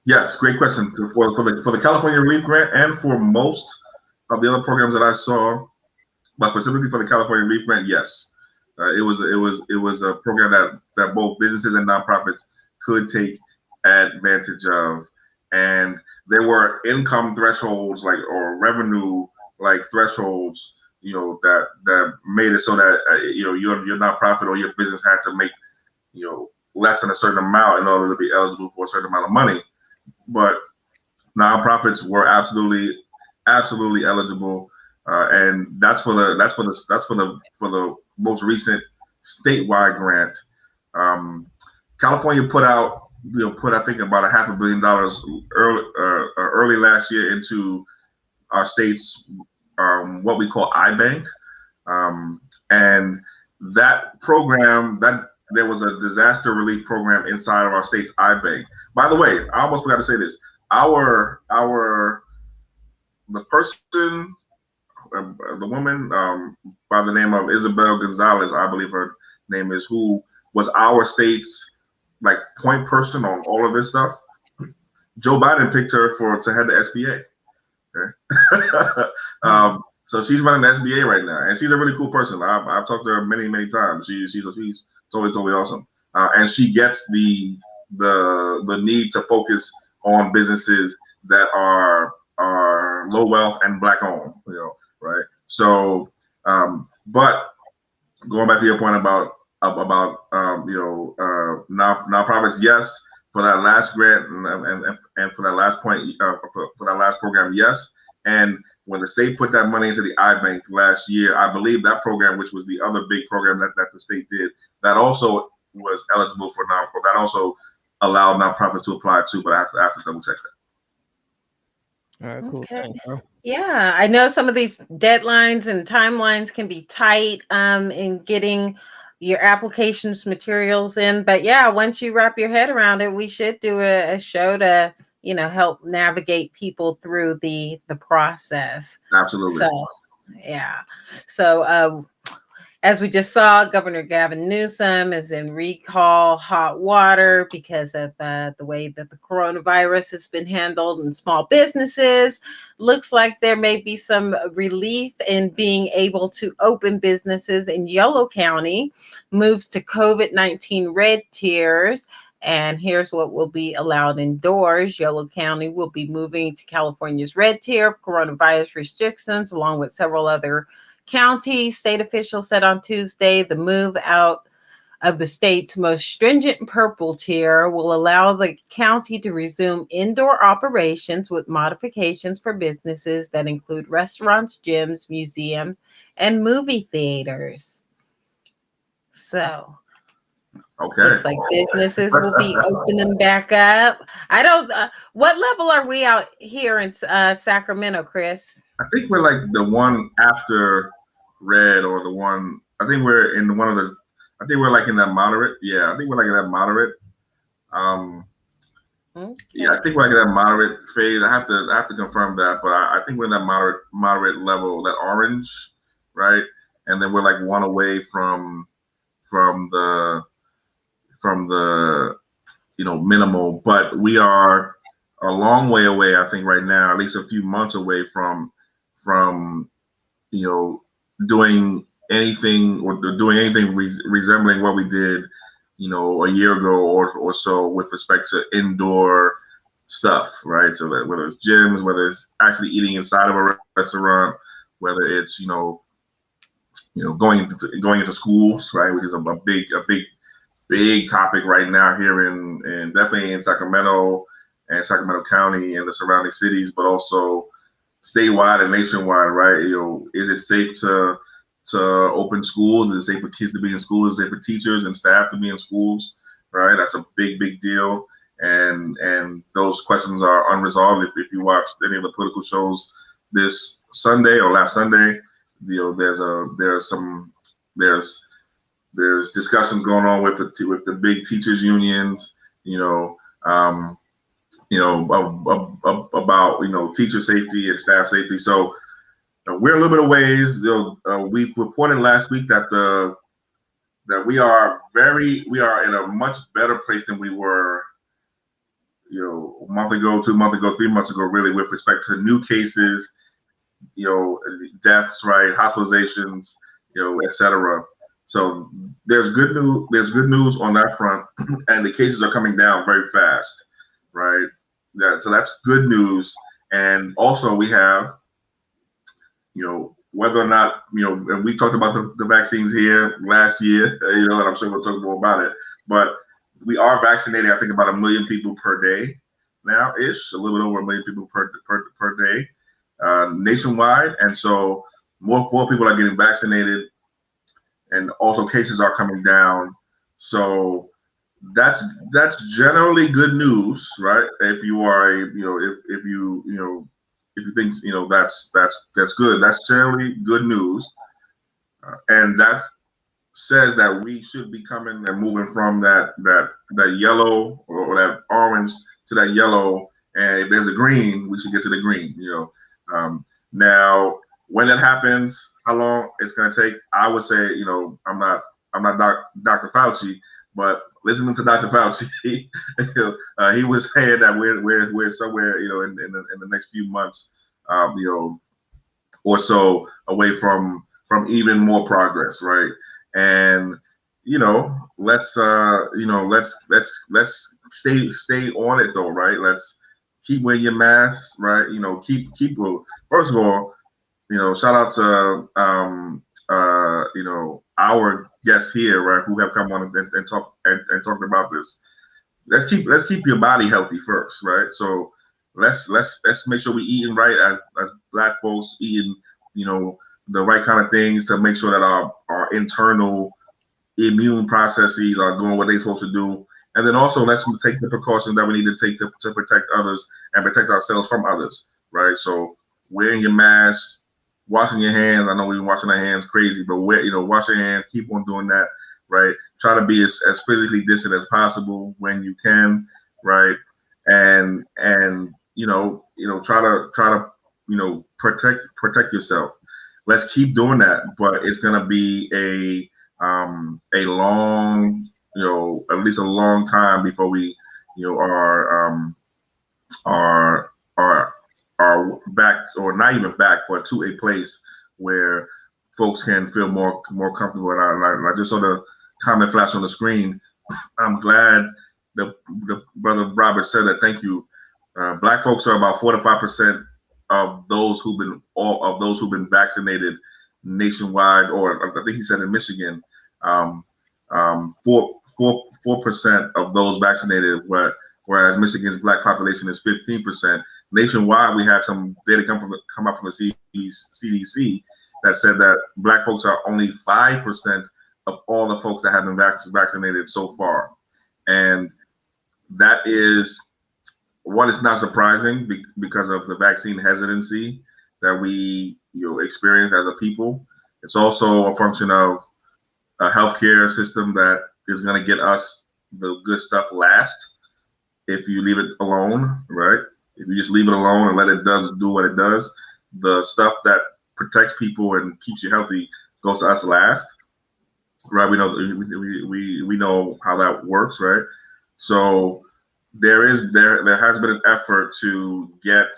Yes, great question. For the California Relief Grant and for most of the other programs that I saw, but specifically for the California Relief Grant, yes, it was a program that both businesses and nonprofits could take advantage of, and there were income thresholds or revenue thresholds, that made it so that your nonprofit or your business had to make less than a certain amount in order to be eligible for a certain amount of money. But nonprofits were absolutely eligible, and that's for the most recent statewide grant. California put I think about $500 million early last year into our state's what we call iBank, and that program, that there was a disaster relief program inside of our state's iBank. By the way, I almost forgot to say this. The person, the woman by the name of Isabel Gonzalez, I believe her name is, who was our state's point person on all of this stuff. Joe Biden picked her to head the SBA. Okay? So she's running the SBA right now, and she's a really cool person. I've talked to her many times. She's totally awesome, and she gets the need to focus on businesses that are low wealth and black owned. Right? So, but going back to your point about nonprofits, yes, for that last grant and for that last point, for that last program, yes. And when the state put that money into the iBank last year, I believe that program, which was the other big program that the state did, that also was eligible for nonprofit. That also allowed nonprofits to apply too, but I have to double check All right, cool. Okay. Thanks, bro. Yeah, I know some of these deadlines and timelines can be tight in getting your applications materials in. But yeah, once you wrap your head around it, we should do a show to, help navigate people through the process. that. Absolutely. So yeah. So as we just saw, Governor Gavin Newsom is in recall hot water because of the way that the coronavirus has been handled in small businesses. Looks like there may be some relief in being able to open businesses in Yolo County, moves to COVID-19 red tiers. And here's what will be allowed indoors. Yolo County will be moving to California's red tier of coronavirus restrictions, along with several other counties. State officials said on Tuesday the move out of the state's most stringent purple tier will allow the county to resume indoor operations with modifications for businesses that include restaurants, gyms, museums, and movie theaters. So Okay. looks like businesses will be opening back up. I don't. What level are we out here in Sacramento, Chris? I think we're like the one after red, or the one. I think we're in one of the. I think we're like in that moderate. Yeah, I think we're like in that moderate. Okay. Yeah, I think we're like in that moderate phase. I have to confirm that, but I think we're in that moderate level, that orange, right? And then we're like one away from the from the minimal, but we are a long way away. I think right now, at least a few months away from you know doing anything or doing anything resembling what we did, a year ago or so with respect to indoor stuff, right? So that whether it's gyms, whether it's actually eating inside of a restaurant, whether it's going into schools, right, which is a big topic right now here in definitely in Sacramento and Sacramento County and the surrounding cities, but also statewide and nationwide, right? Is it safe to open schools? Is it safe for kids to be in schools? Is it safe for teachers and staff to be in schools? Right? That's a big deal. And those questions are unresolved. If you watched any of the political shows this Sunday or last Sunday, there's discussions going on with the big teachers unions, um, about teacher safety and staff safety. So we're a little bit of ways. We reported last week that we are in a much better place than we were, a month ago, 2 months ago, 3 months ago, really, with respect to new cases, deaths, right, hospitalizations, et cetera. So there's good news. There's good news on that front, and the cases are coming down very fast, right? Yeah, so that's good news. And also we have, whether or not, and we talked about the vaccines here last year, and I'm sure we'll talk more about it, but we are vaccinating, I think, about 1 million people per day now, ish, a little bit over 1 million people per day, nationwide. And so more people are getting vaccinated, and also cases are coming down. So that's generally good news, right? If you are if you think that's good, that's generally good news, and that says that we should be coming and moving from that yellow or that orange to that yellow, and if there's a green, we should get to the green. Now when that happens, how long it's going to take, I would say, I'm not Dr. Fauci, but listening to Dr. Fauci, he was saying that we're somewhere, in the next few months, or so away from even more progress, right? And let's stay on it though, right? Let's keep wearing your masks, right? Keep first of all, shout out to our guests here, right, who have come on and talked about this. Let's keep your body healthy first, right? So let's make sure we eating right as Black folks, eating the right kind of things to make sure that our internal immune processes are doing what they're supposed to do. And then also let's take the precautions that we need to take to protect others and protect ourselves from others, right? So wearing your mask, washing your hands. I know we've been washing our hands crazy, but wash your hands, keep on doing that, right? Try to be as physically distant as possible when you can, right? And try to protect yourself. Let's keep doing that, but it's gonna be a long, at least a long time before we, are are back, or not even back, but to a place where folks can feel more comfortable. And I just saw the comment flash on the screen. I'm glad the brother Robert said that. Thank you. Black folks are about 4 to 5% of those who've been vaccinated nationwide, or I think he said in Michigan, 4% of those vaccinated, whereas Michigan's Black population is 15%. Nationwide, we have some data come up from the CDC that said that Black folks are only 5% of all the folks that have been vaccinated so far, and that is one. It's not surprising because of the vaccine hesitancy that we experience as a people. It's also a function of a healthcare system that is going to get us the good stuff last, if you leave it alone, right? If you just leave it alone and let it do what it does, the stuff that protects people and keeps you healthy goes to us last, right? We know how that works, right? So there has been an effort to get,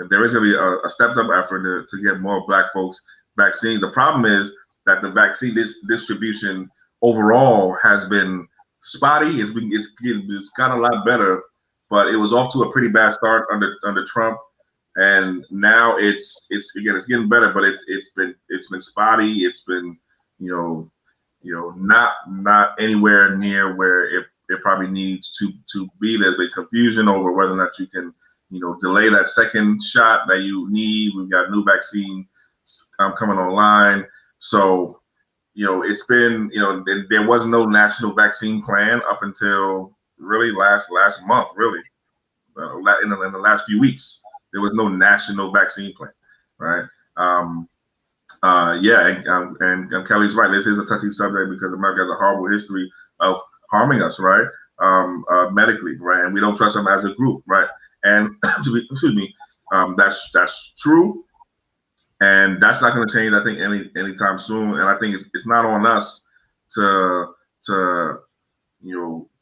there is going to be a stepped up effort to get more Black folks vaccines. The problem is that the vaccine distribution overall has been spotty. It's gotten a lot better, but it was off to a pretty bad start under Trump, and now it's getting better, but it's been spotty. It's been not anywhere near where it probably needs to be. There's been confusion over whether or not you can delay that second shot that you need. We've got new vaccine coming online, so it's been there was no national vaccine plan up until really last month, really in the last few weeks. There was no national vaccine plan, right? And Kelly's right. This is a touchy subject because America has a horrible history of harming us, right? Medically, right? And we don't trust them as a group, right? And that's true, and that's not going to change, I think, anytime soon. And I think it's not on us to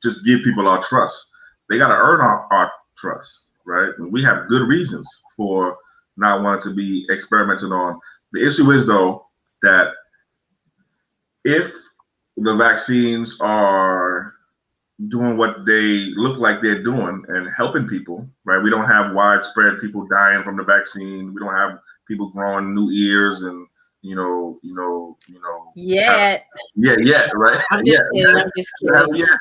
just give people our trust. They got to earn our trust, right? And we have good reasons for not wanting to be experimented on. The issue is, though, that if the vaccines are doing what they look like they're doing and helping people, right? We don't have widespread people dying from the vaccine. We don't have people growing new ears and Yet. Right. I'm just kidding.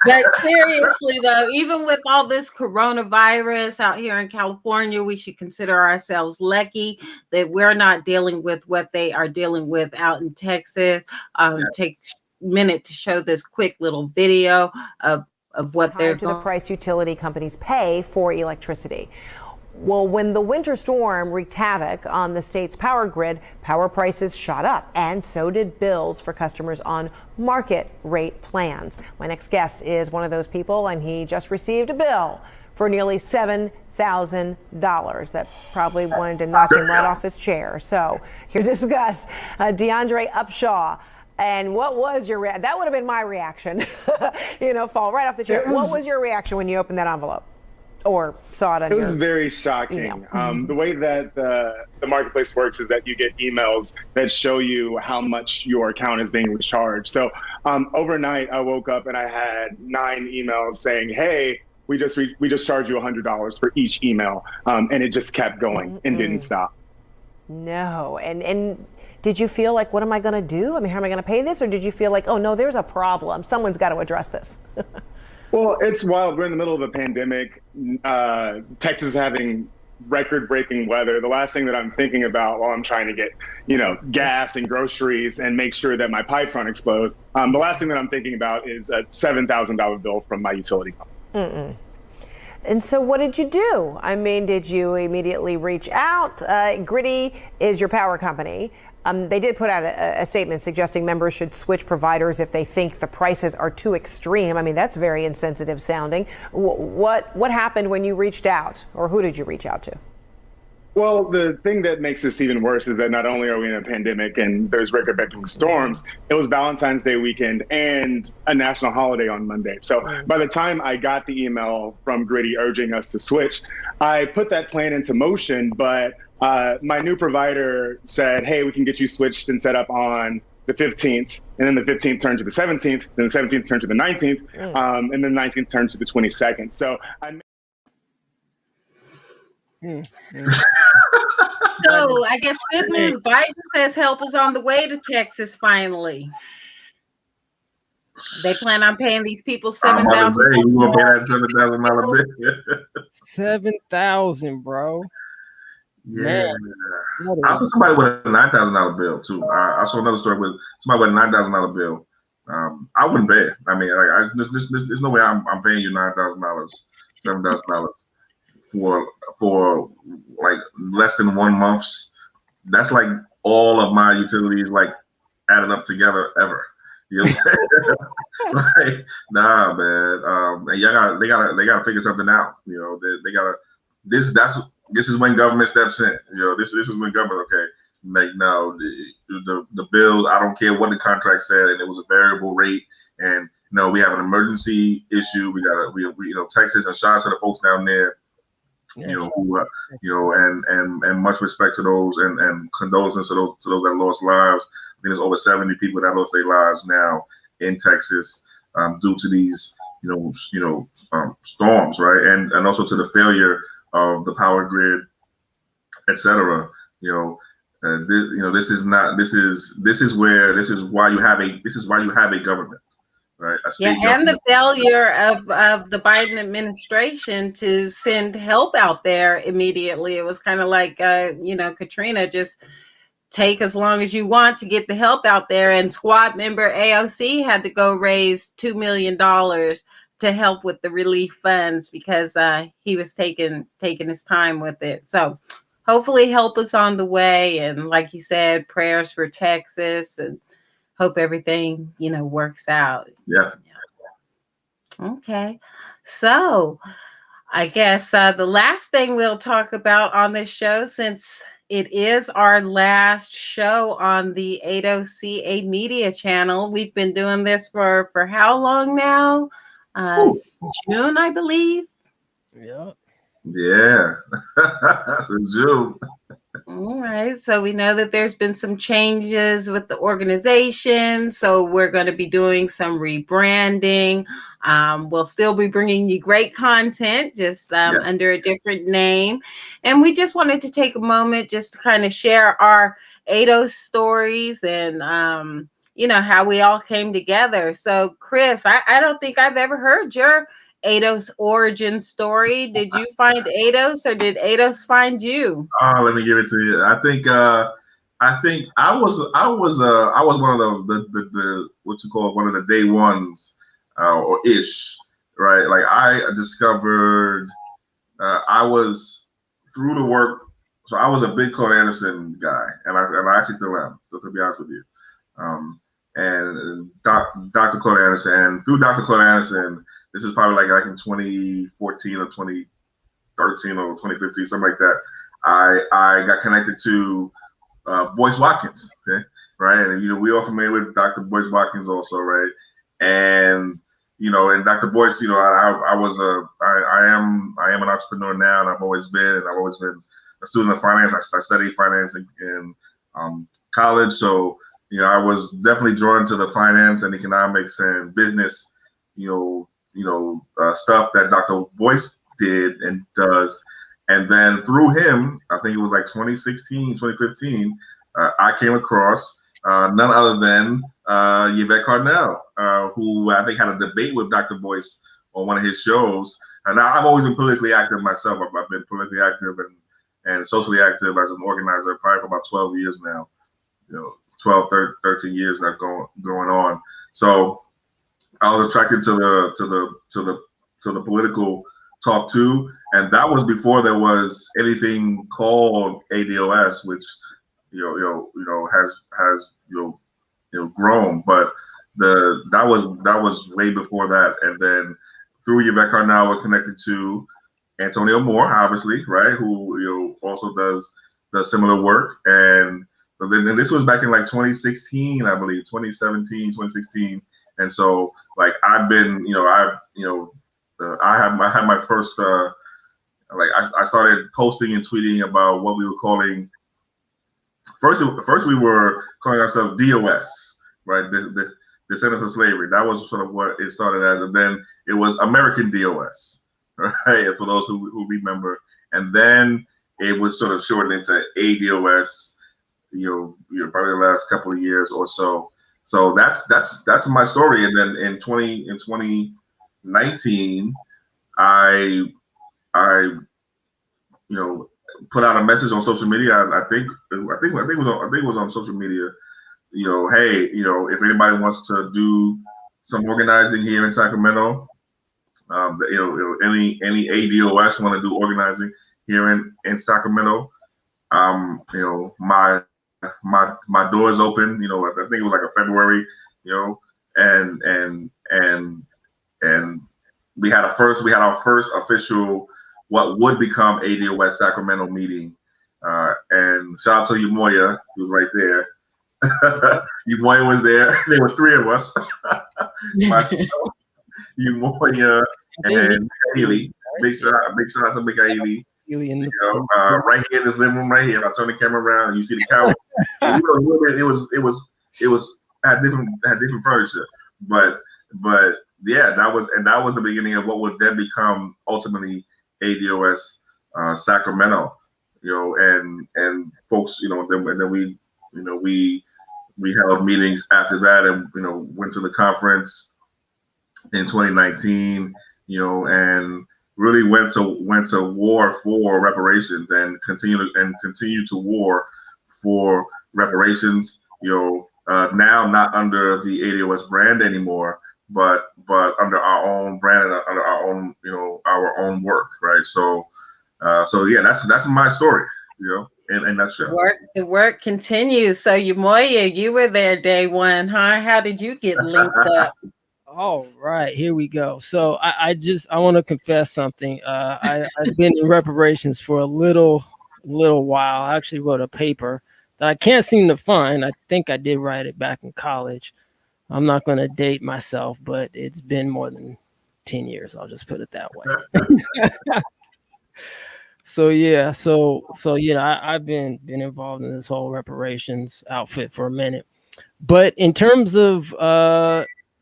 But seriously though, even with all this coronavirus out here in California, we should consider ourselves lucky that we're not dealing with what they are dealing with out in Texas. Take a minute to show this quick little video of what they're to the price utility companies pay for electricity. Well, when the winter storm wreaked havoc on the state's power grid, power prices shot up, and so did bills for customers on market rate plans. My next guest is one of those people, and he just received a bill for nearly $7,000. That probably wanted to knock him right off his chair. So here to discuss DeAndre Upshaw. And what was your reaction? That would have been my reaction, fall right off the chair. What was your reaction when you opened that envelope? Or saw it on was very shocking. The way that the marketplace works is that you get emails that show you how much your account is being recharged. So overnight, I woke up and I had 9 emails saying, "Hey, we just charged you $100 for each email," and it just kept going and didn't stop. No, and did you feel like, what am I going to do? I mean, how am I going to pay this? Or did you feel like, oh no, there's a problem. Someone's got to address this. Well, it's wild. We're in the middle of a pandemic. Texas is having record-breaking weather. The last thing that I'm thinking about while I'm trying to get, gas and groceries and make sure that my pipes don't explode, the last thing that I'm thinking about is a $7,000 bill from my utility company. And so what did you do? I mean, did you immediately reach out? Gritty is your power company. They did put out a statement suggesting members should switch providers if they think the prices are too extreme. I mean, that's very insensitive sounding. What happened when you reached out, or who did you reach out to? Well, the thing that makes this even worse is that not only are we in a pandemic and there's record-breaking storms, it was Valentine's Day weekend and a national holiday on Monday. So by the time I got the email from Gritty urging us to switch, I put that plan into motion, but my new provider said, hey, we can get you switched and set up on the 15th. And then the 15th turned to the 17th, then the 17th turned to the 19th, and then the 19th turned to the 22nd. So So I guess good news, Biden says help is on the way to Texas finally. They plan on paying these people $7,000. You gonna pay that $7,000 bill? $7,000, bro. Yeah. I saw somebody with a $9,000 bill too. I saw another story with somebody with a $9,000 bill. I wouldn't pay it. I mean, there's no way I'm paying you $9,000, $7,000 for like less than 1 month's. That's like all of my utilities like added up together ever. You know what I'm saying? Like, nah, man. And they gotta figure something out. You know, they gotta. This is when government steps in. You know, this is when government, okay, like, no, the bills. I don't care what the contract said, and it was a variable rate. And no, we have an emergency issue. We you know, Texas, and shout out to the folks down there. You know, who, you know, and much respect to those, and condolences to those that lost lives. I think there's over 70 people that lost their lives now in Texas, due to these, storms, right? And also to the failure of the power grid, etc. You know, this is why you have a government, right? Yeah, and the failure of the Biden administration to send help out there immediately. It was kind of like, Katrina, just take as long as you want to get the help out there. And squad member AOC had to go raise $2 million to help with the relief funds because he was taking his time with it. So hopefully help is on the way. And like you said, prayers for Texas, and hope everything, works out. Yeah. Okay. So I guess the last thing we'll talk about on this show, since it is our last show on the ADOS Media channel, we've been doing this for how long now? June, I believe. Yeah. Yeah. So June. All right. So we know that there's been some changes with the organization. So we're going to be doing some rebranding. We'll still be bringing you great content, just under a different name. And we just wanted to take a moment just to kind of share our ADOS stories and, how we all came together. So, Chris, I don't think I've ever heard your ADOS origin story. Did you find ADOS, or did ADOS find you? Oh, let me give it to you. I think I was one of the what you call one of the day ones, or ish, right? Like I discovered, I was through the work. So I was a big Claude Anderson guy, and I actually still am. So to be honest with you, and Dr. Claude Anderson, and through Dr. Claude Anderson, this is probably like in 2014 or 2013 or 2015, something like that. I got connected to Boyce Watkins, okay, right? And we all familiar with Dr. Boyce Watkins also, right? And and Dr. Boyce, I am an entrepreneur now, and I've always been a student of finance. I studied finance in college, so I was definitely drawn to the finance and economics and business, stuff that Dr. Boyce did and does. And then through him, I think it was like 2016, 2015, I came across none other than Yvette Carnell, who I think had a debate with Dr. Boyce on one of his shows. And I've always been politically active myself. I've been politically active and socially active as an organizer probably for about 12 years now. 12, 13 years now going on. So I was attracted to the political talk too, and that was before there was anything called ADOS, which has grown. But that was way before that. And then through Yvette Carnell, I was connected to Antonio Moore, obviously, right, who also does similar work. And then this was back in like 2016, I believe, 2017, 2016. And so like I've been, I had my first I started posting and tweeting about what we were calling. First we were calling ourselves DOS, right? The Descendants of Slavery. That was sort of what it started as, and then it was American DOS, right? For those who remember, and then it was sort of shortened into ADOS. Probably the last couple of years or so. So that's my story. And then in 2019, I put out a message on social media. I think it was on social media. Hey, if anybody wants to do some organizing here in Sacramento, any ADOS want to do organizing here in Sacramento, my door is open. I think it was like a February, and we had our first official what would become ADOS Sacramento meeting. And shout out to Umoya, who was right there. Umoya was there. There was three of us. Myself, Umoya, and Haley. Big shout out to Haley. Right here in this living room right here. If I turn the camera around and you see the couch, it was had different furniture. But yeah, that was the beginning of what would then become ultimately ADOS Sacramento. And folks, then we held meetings after that, and went to the conference in 2019, and really went to war for reparations, and continue to war for reparations. Now not under the ADOS brand anymore, but under our own brand and under our own our own work, right? So yeah, that's my story, in a nutshell. The work continues. So Umoya, you were there day one, huh? How did you get linked up? All right, here we go. So I want to confess something. I've been in reparations for a little while. I actually wrote a paper that I can't seem to find. I think I did write it back in college. I'm not going to date myself, but it's been more than 10 years. I'll just put it that way. So yeah, I've been involved in this whole reparations outfit for a minute. But in terms of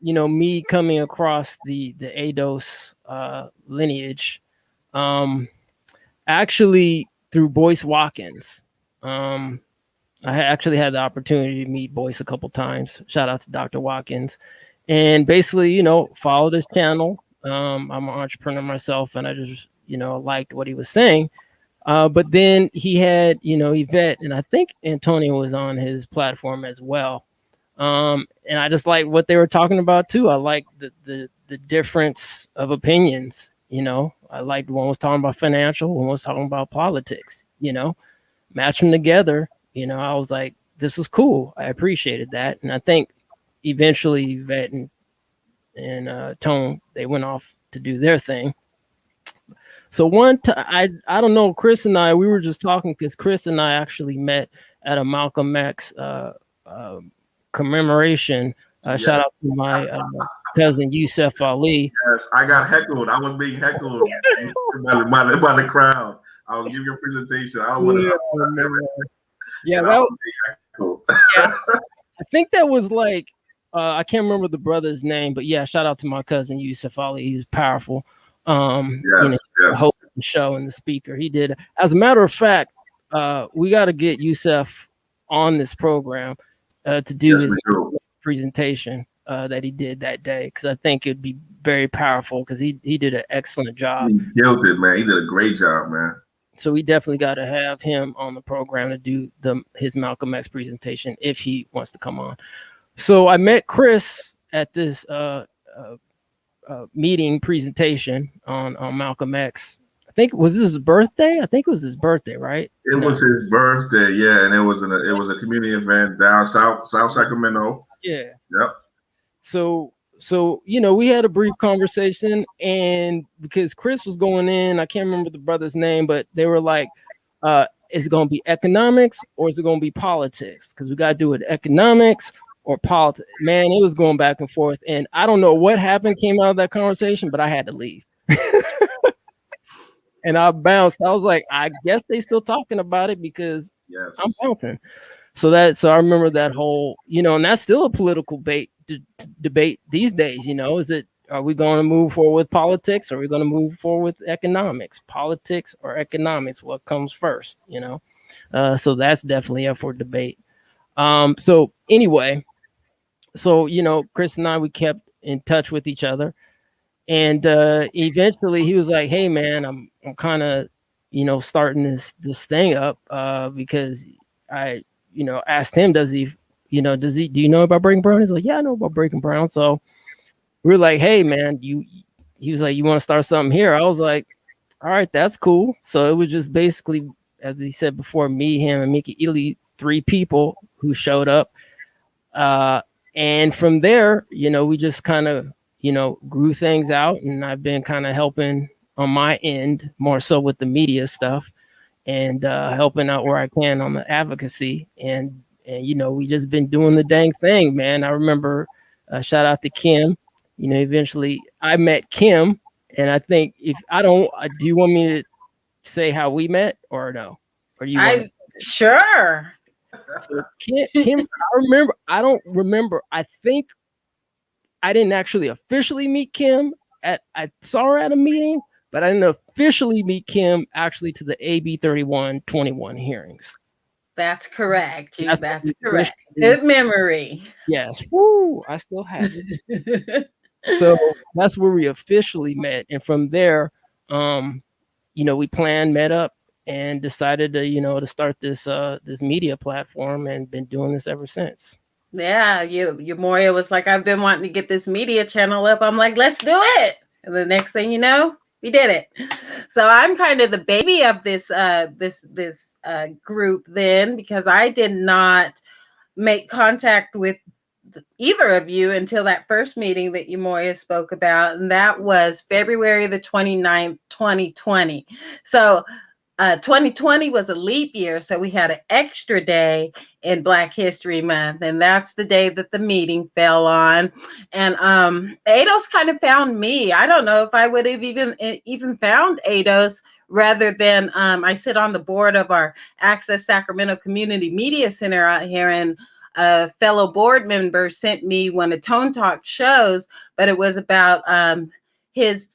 me coming across the ADOS lineage, actually through Boyce Watkins. I actually had the opportunity to meet Boyce a couple times. Shout out to Dr. Watkins. And basically, followed his channel. I'm an entrepreneur myself, and I just, liked what he was saying. But then he had, Yvette, and I think Antonio was on his platform as well. And I just liked what they were talking about too. I liked the difference of opinions. I liked one was talking about financial, one was talking about politics. Match them together. I was like, this is cool. I appreciated that, and I think eventually Yvette and Tone, they went off to do their thing. So one time, I don't know, Chris and I, we were just talking because Chris and I actually met at a Malcolm X commemoration. Yes. Shout out to my cousin Yusef Ali. Yes, I got heckled. I was being heckled by the crowd. I was giving a presentation. I don't want to. Yeah, I think that was like I can't remember the brother's name, but yeah, shout out to my cousin Yusef Ali. He's powerful. Yes. Host the show and the speaker. He did. As a matter of fact, we got to get Yusef on this program to do his presentation that he did that day, because I think it'd be very powerful, because he did an excellent job. He killed it, man. He did a great job, man. So we definitely got to have him on the program to do his Malcolm X presentation if he wants to come on. So I met Chris at this meeting presentation on Malcolm X. I think was this his birthday. I think it was his birthday, right? It was his birthday, yeah, and it was a community event down South Sacramento. Yeah. Yep. So we had a brief conversation, and because Chris was going in, I can't remember the brother's name, but they were like, is it going to be economics or is it going to be politics? Because we got to do it economics or politics. Man, it was going back and forth, and I don't know what happened, came out of that conversation, but I had to leave. And I bounced. I was like, I guess they still talking about it, because yes, I'm bouncing. So I remember that whole, and that's still a political debate these days. Are we going to move forward with politics, or are we going to move forward with economics? Politics or economics? What comes first? So that's definitely up for debate. So anyway, Chris and I, we kept in touch with each other, and eventually he was like, "Hey man, I'm kind of starting this thing up because I asked him, do you know about Breaking Brown?" He's like, "Yeah, I know about Breaking Brown." So we were like, "Hey man, he was like, you want to start something here?" I was like, "All right, that's cool." So it was just basically, as he said before, me, him, and Mickey Ely, 3 people who showed up. And from there, we just kind of, grew things out, and I've been kind of helping on my end more so with the media stuff, and helping out where I can on the advocacy. And we just been doing the dang thing, man. I remember, shout out to Kim. Eventually I met Kim, and I think if I don't, do you want me to say how we met or no? Or you want? Sure. So Kim, I don't remember. I think I didn't actually officially meet Kim. I saw her at a meeting, but I didn't officially meet Kim actually to the AB 3121 hearings. That's correct. That's correct. Officially. Good memory. Yes. Woo, I still have it. So that's where we officially met. And from there, we met up and decided to, to start this this media platform, and been doing this ever since. Yeah, Moria was like, I've been wanting to get this media channel up. I'm like, let's do it. And the next thing you know, we did it. So I'm kind of the baby of this group then, because I did not make contact with either of you until that first meeting that Moria spoke about, and that was February the 29th, 2020. So 2020 was a leap year, so we had an extra day in Black History Month, and that's the day that the meeting fell on. And ADOS kind of found me. I don't know if I would have even found ADOS, rather than I sit on the board of our Access Sacramento Community Media Center out here, and a fellow board member sent me one of Tone Talk shows, but it was about his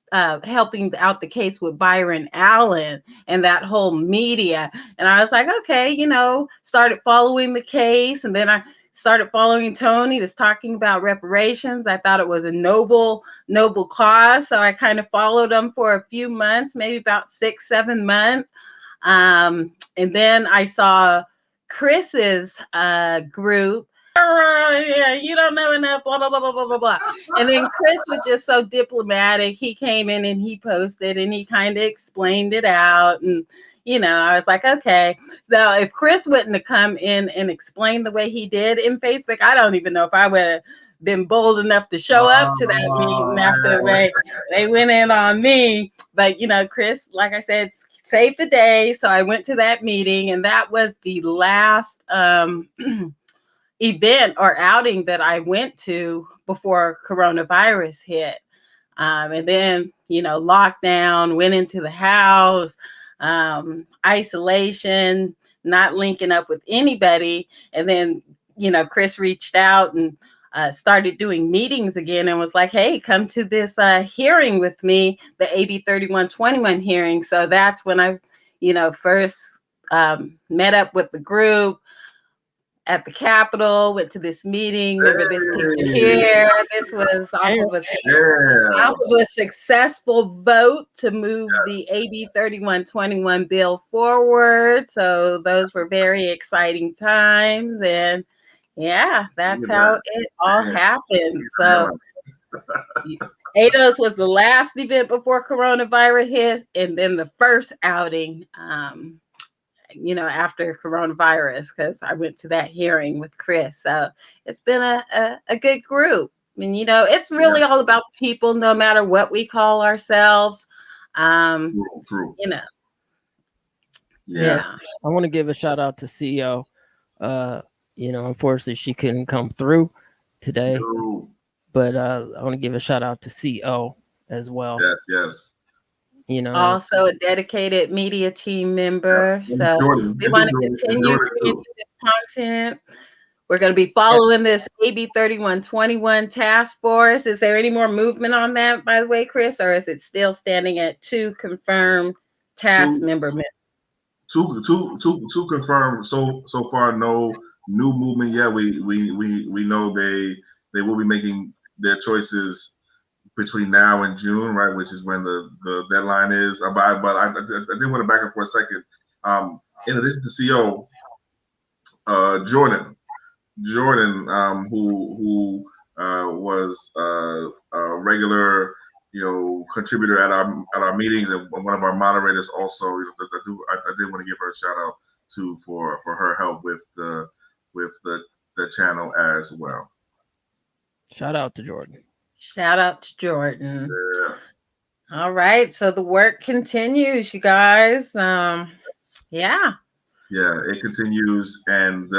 helping out the case with Byron Allen and that whole media. And I was like, okay, started following the case. And then I started following Tony. He was talking about reparations. I thought it was a noble cause. So I kind of followed him for a few months, maybe about 6-7 months. And then I saw Chris's group. Yeah, you don't know enough, blah, blah, blah, blah, blah, blah, blah. And then Chris was just so diplomatic. He came in and he posted and he kind of explained it out. And, I was like, okay. So if Chris wouldn't have come in and explained the way he did in Facebook, I don't even know if I would have been bold enough to show up to that meeting after they went in on me. But, Chris, like I said, saved the day. So I went to that meeting, and that was the last event or outing that I went to before coronavirus hit. And then, lockdown, went into the house, isolation, not linking up with anybody. And then, Chris reached out and started doing meetings again, and was like, hey, come to this hearing with me, the AB 3121 hearing. So that's when I, first met up with the group at the Capitol, went to this meeting. Remember this picture here? This was off of a successful vote to move the AB 3121 bill forward. So those were very exciting times. And yeah, that's how it all happened. So ADOS was the last event before coronavirus hit, and then the first outing after coronavirus, because I went to that hearing with Chris. So it's been a good group. I mean, it's really all about people, no matter what we call ourselves. True. Yeah. I want to give a shout out to CEO. Unfortunately she couldn't come through today. True. But I want to give a shout out to CO as well. Yes. Also a dedicated media team member. So we want to continue creating this content. We're going to be following this AB 3121 task force. Is there any more movement on that, by the way, Chris, or is it still standing at 2 confirmed task member? Two confirmed. So far, no new movement yet. We know they will be making their choices between now and June, right, which is when the deadline is. But I did want to back up for a second. In addition to CO, Jordan, who was a regular, contributor at our meetings, and one of our moderators also. I did want to give her a shout out for her help with the channel as well. Shout out to Jordan. Shout out to Jordan. Yeah. All right, so the work continues, you guys. Yeah. Yeah, it continues, and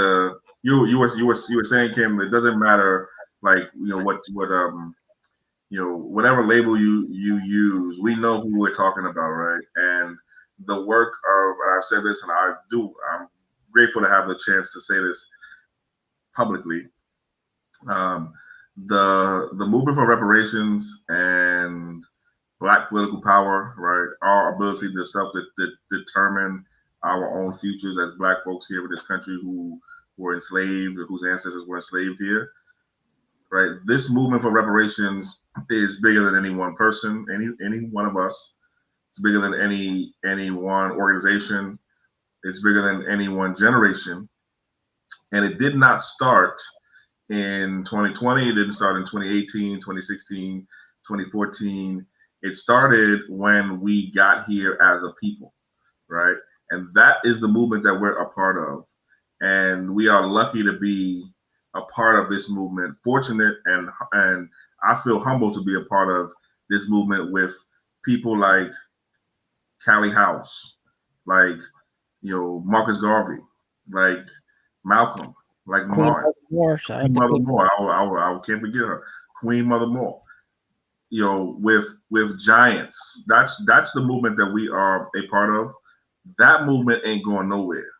you were saying, Kim, it doesn't matter, like, whatever label you use, we know who we're talking about, right? And the work of, and I've said this, and I'm grateful to have the chance to say this publicly. Um, the movement for reparations and Black political power, right? Our ability to determine our own futures as Black folks here in this country who were enslaved or whose ancestors were enslaved here, right? This movement for reparations is bigger than any one person, any one of us. It's bigger than any one organization. It's bigger than any one generation, and it did not start in 2020. It didn't start in 2018, 2016, 2014. It started when we got here as a people, right? And that is the movement that we're a part of. And we are lucky to be a part of this movement, fortunate, and I feel humbled to be a part of this movement with people like Callie House, like, Marcus Garvey, like Malcolm, like Queen Martin. Mother Moore. Shout out to Mother Queen. Moore. I can't forget her. Queen Mother Moore. With giants. That's the movement that we are a part of. That movement ain't going nowhere.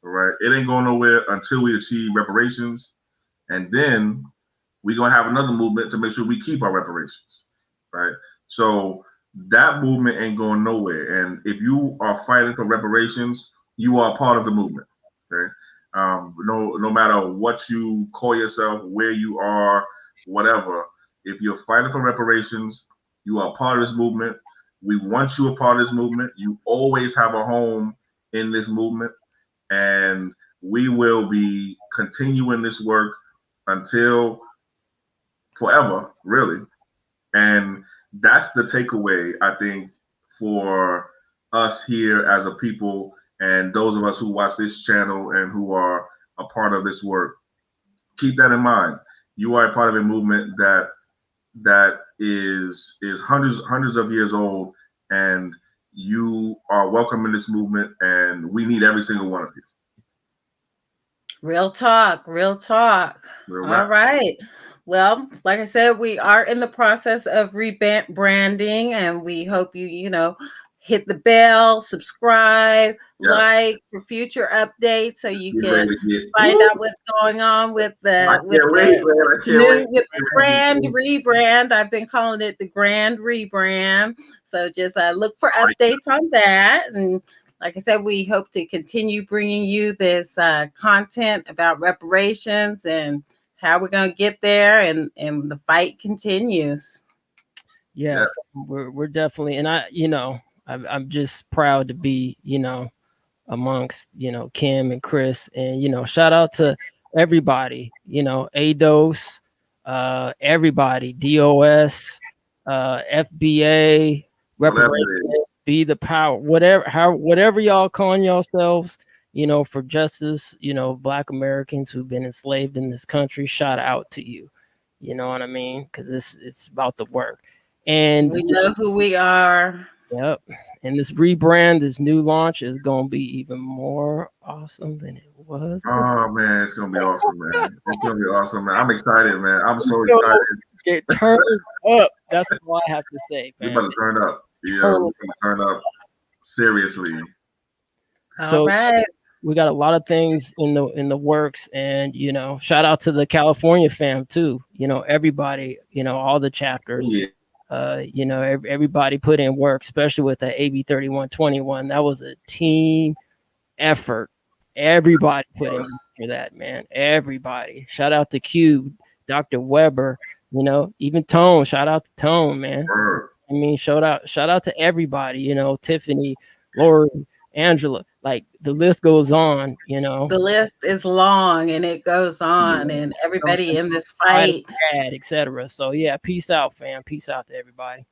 All right. It ain't going nowhere until we achieve reparations. And then we're gonna have another movement to make sure we keep our reparations. Right. So that movement ain't going nowhere. And if you are fighting for reparations, you are part of the movement. Okay. No matter what you call yourself, where you are, whatever, if you're fighting for reparations, you are part of this movement. We want you a part of this movement. You always have a home in this movement, and we will be continuing this work until forever, really. And that's the takeaway, I think, for us here as a people and those of us who watch this channel and who are a part of this work. Keep that in mind. You are a part of a movement that is hundreds of years old, and you are welcome in this movement, and we need every single one of you. Real talk, real talk. All right. Well, like I said, we are in the process of rebranding, and we hope you hit the bell, subscribe, like for future updates, so you can find out what's going on with the grand rebrand. I've been calling it the grand rebrand. So just look for updates on that. And like I said, we hope to continue bringing you this content about reparations and how we're going to get there, and the fight continues. Yeah, we're definitely, and I'm just proud to be, amongst, Kim and Chris, and, shout out to everybody, ADOS, everybody, DOS, FBA, Be the Power, whatever y'all calling yourselves, for justice, Black Americans who've been enslaved in this country. Shout out to you. You know what I mean? Because it's about the work. And we know who we are. Yep. And this rebrand, this new launch is going to be even more awesome than it was. Oh, man, it's going to be awesome, man. It's going to be awesome, man. I'm excited, man. I'm so excited. Get turned up. That's all I have to say, man. We're about to turn up. Yeah, we're going to turn up seriously. All right. We got a lot of things in the works, and shout out to the California fam too. Everybody, all the chapters. Yeah. Everybody put in work, especially with the AB 3121. That was a team effort. Everybody put in work for that, man. Everybody. Shout out to Q, Dr. Weber. Even Tone. Shout out to Tone, man. I mean, shout out to everybody. Tiffany, Lori, Angela. Like the list goes on. The list is long and it goes on, and everybody in this fight, etc. So yeah, peace out, fam. Peace out to everybody.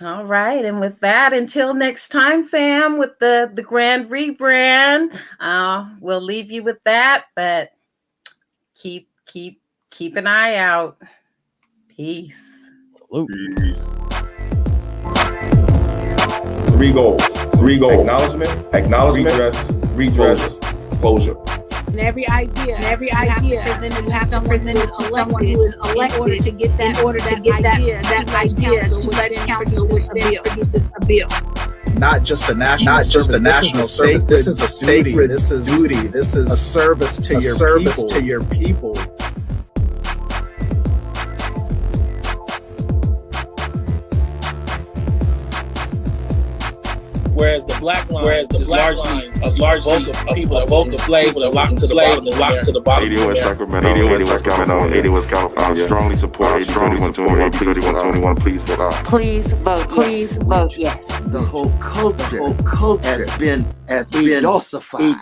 All right, and with that, until next time, fam, with the grand rebrand, we'll leave you with that. But keep Keep an eye out. Peace. Salute. Peace. Three goals. Acknowledgement, redress, closure. And every idea presented to someone who is elected in order to get that idea to let council, which then produces a bill. Not just a national service. This is a sacred duty. This is a service to your people. Whereas the black line is largely people are both enslaved, locked to the bottom. ADOS Sacramento, ADOS California, ADOS California. Strongly support 3121. Please vote aye. Please vote yes. The whole culture has been ADOSified.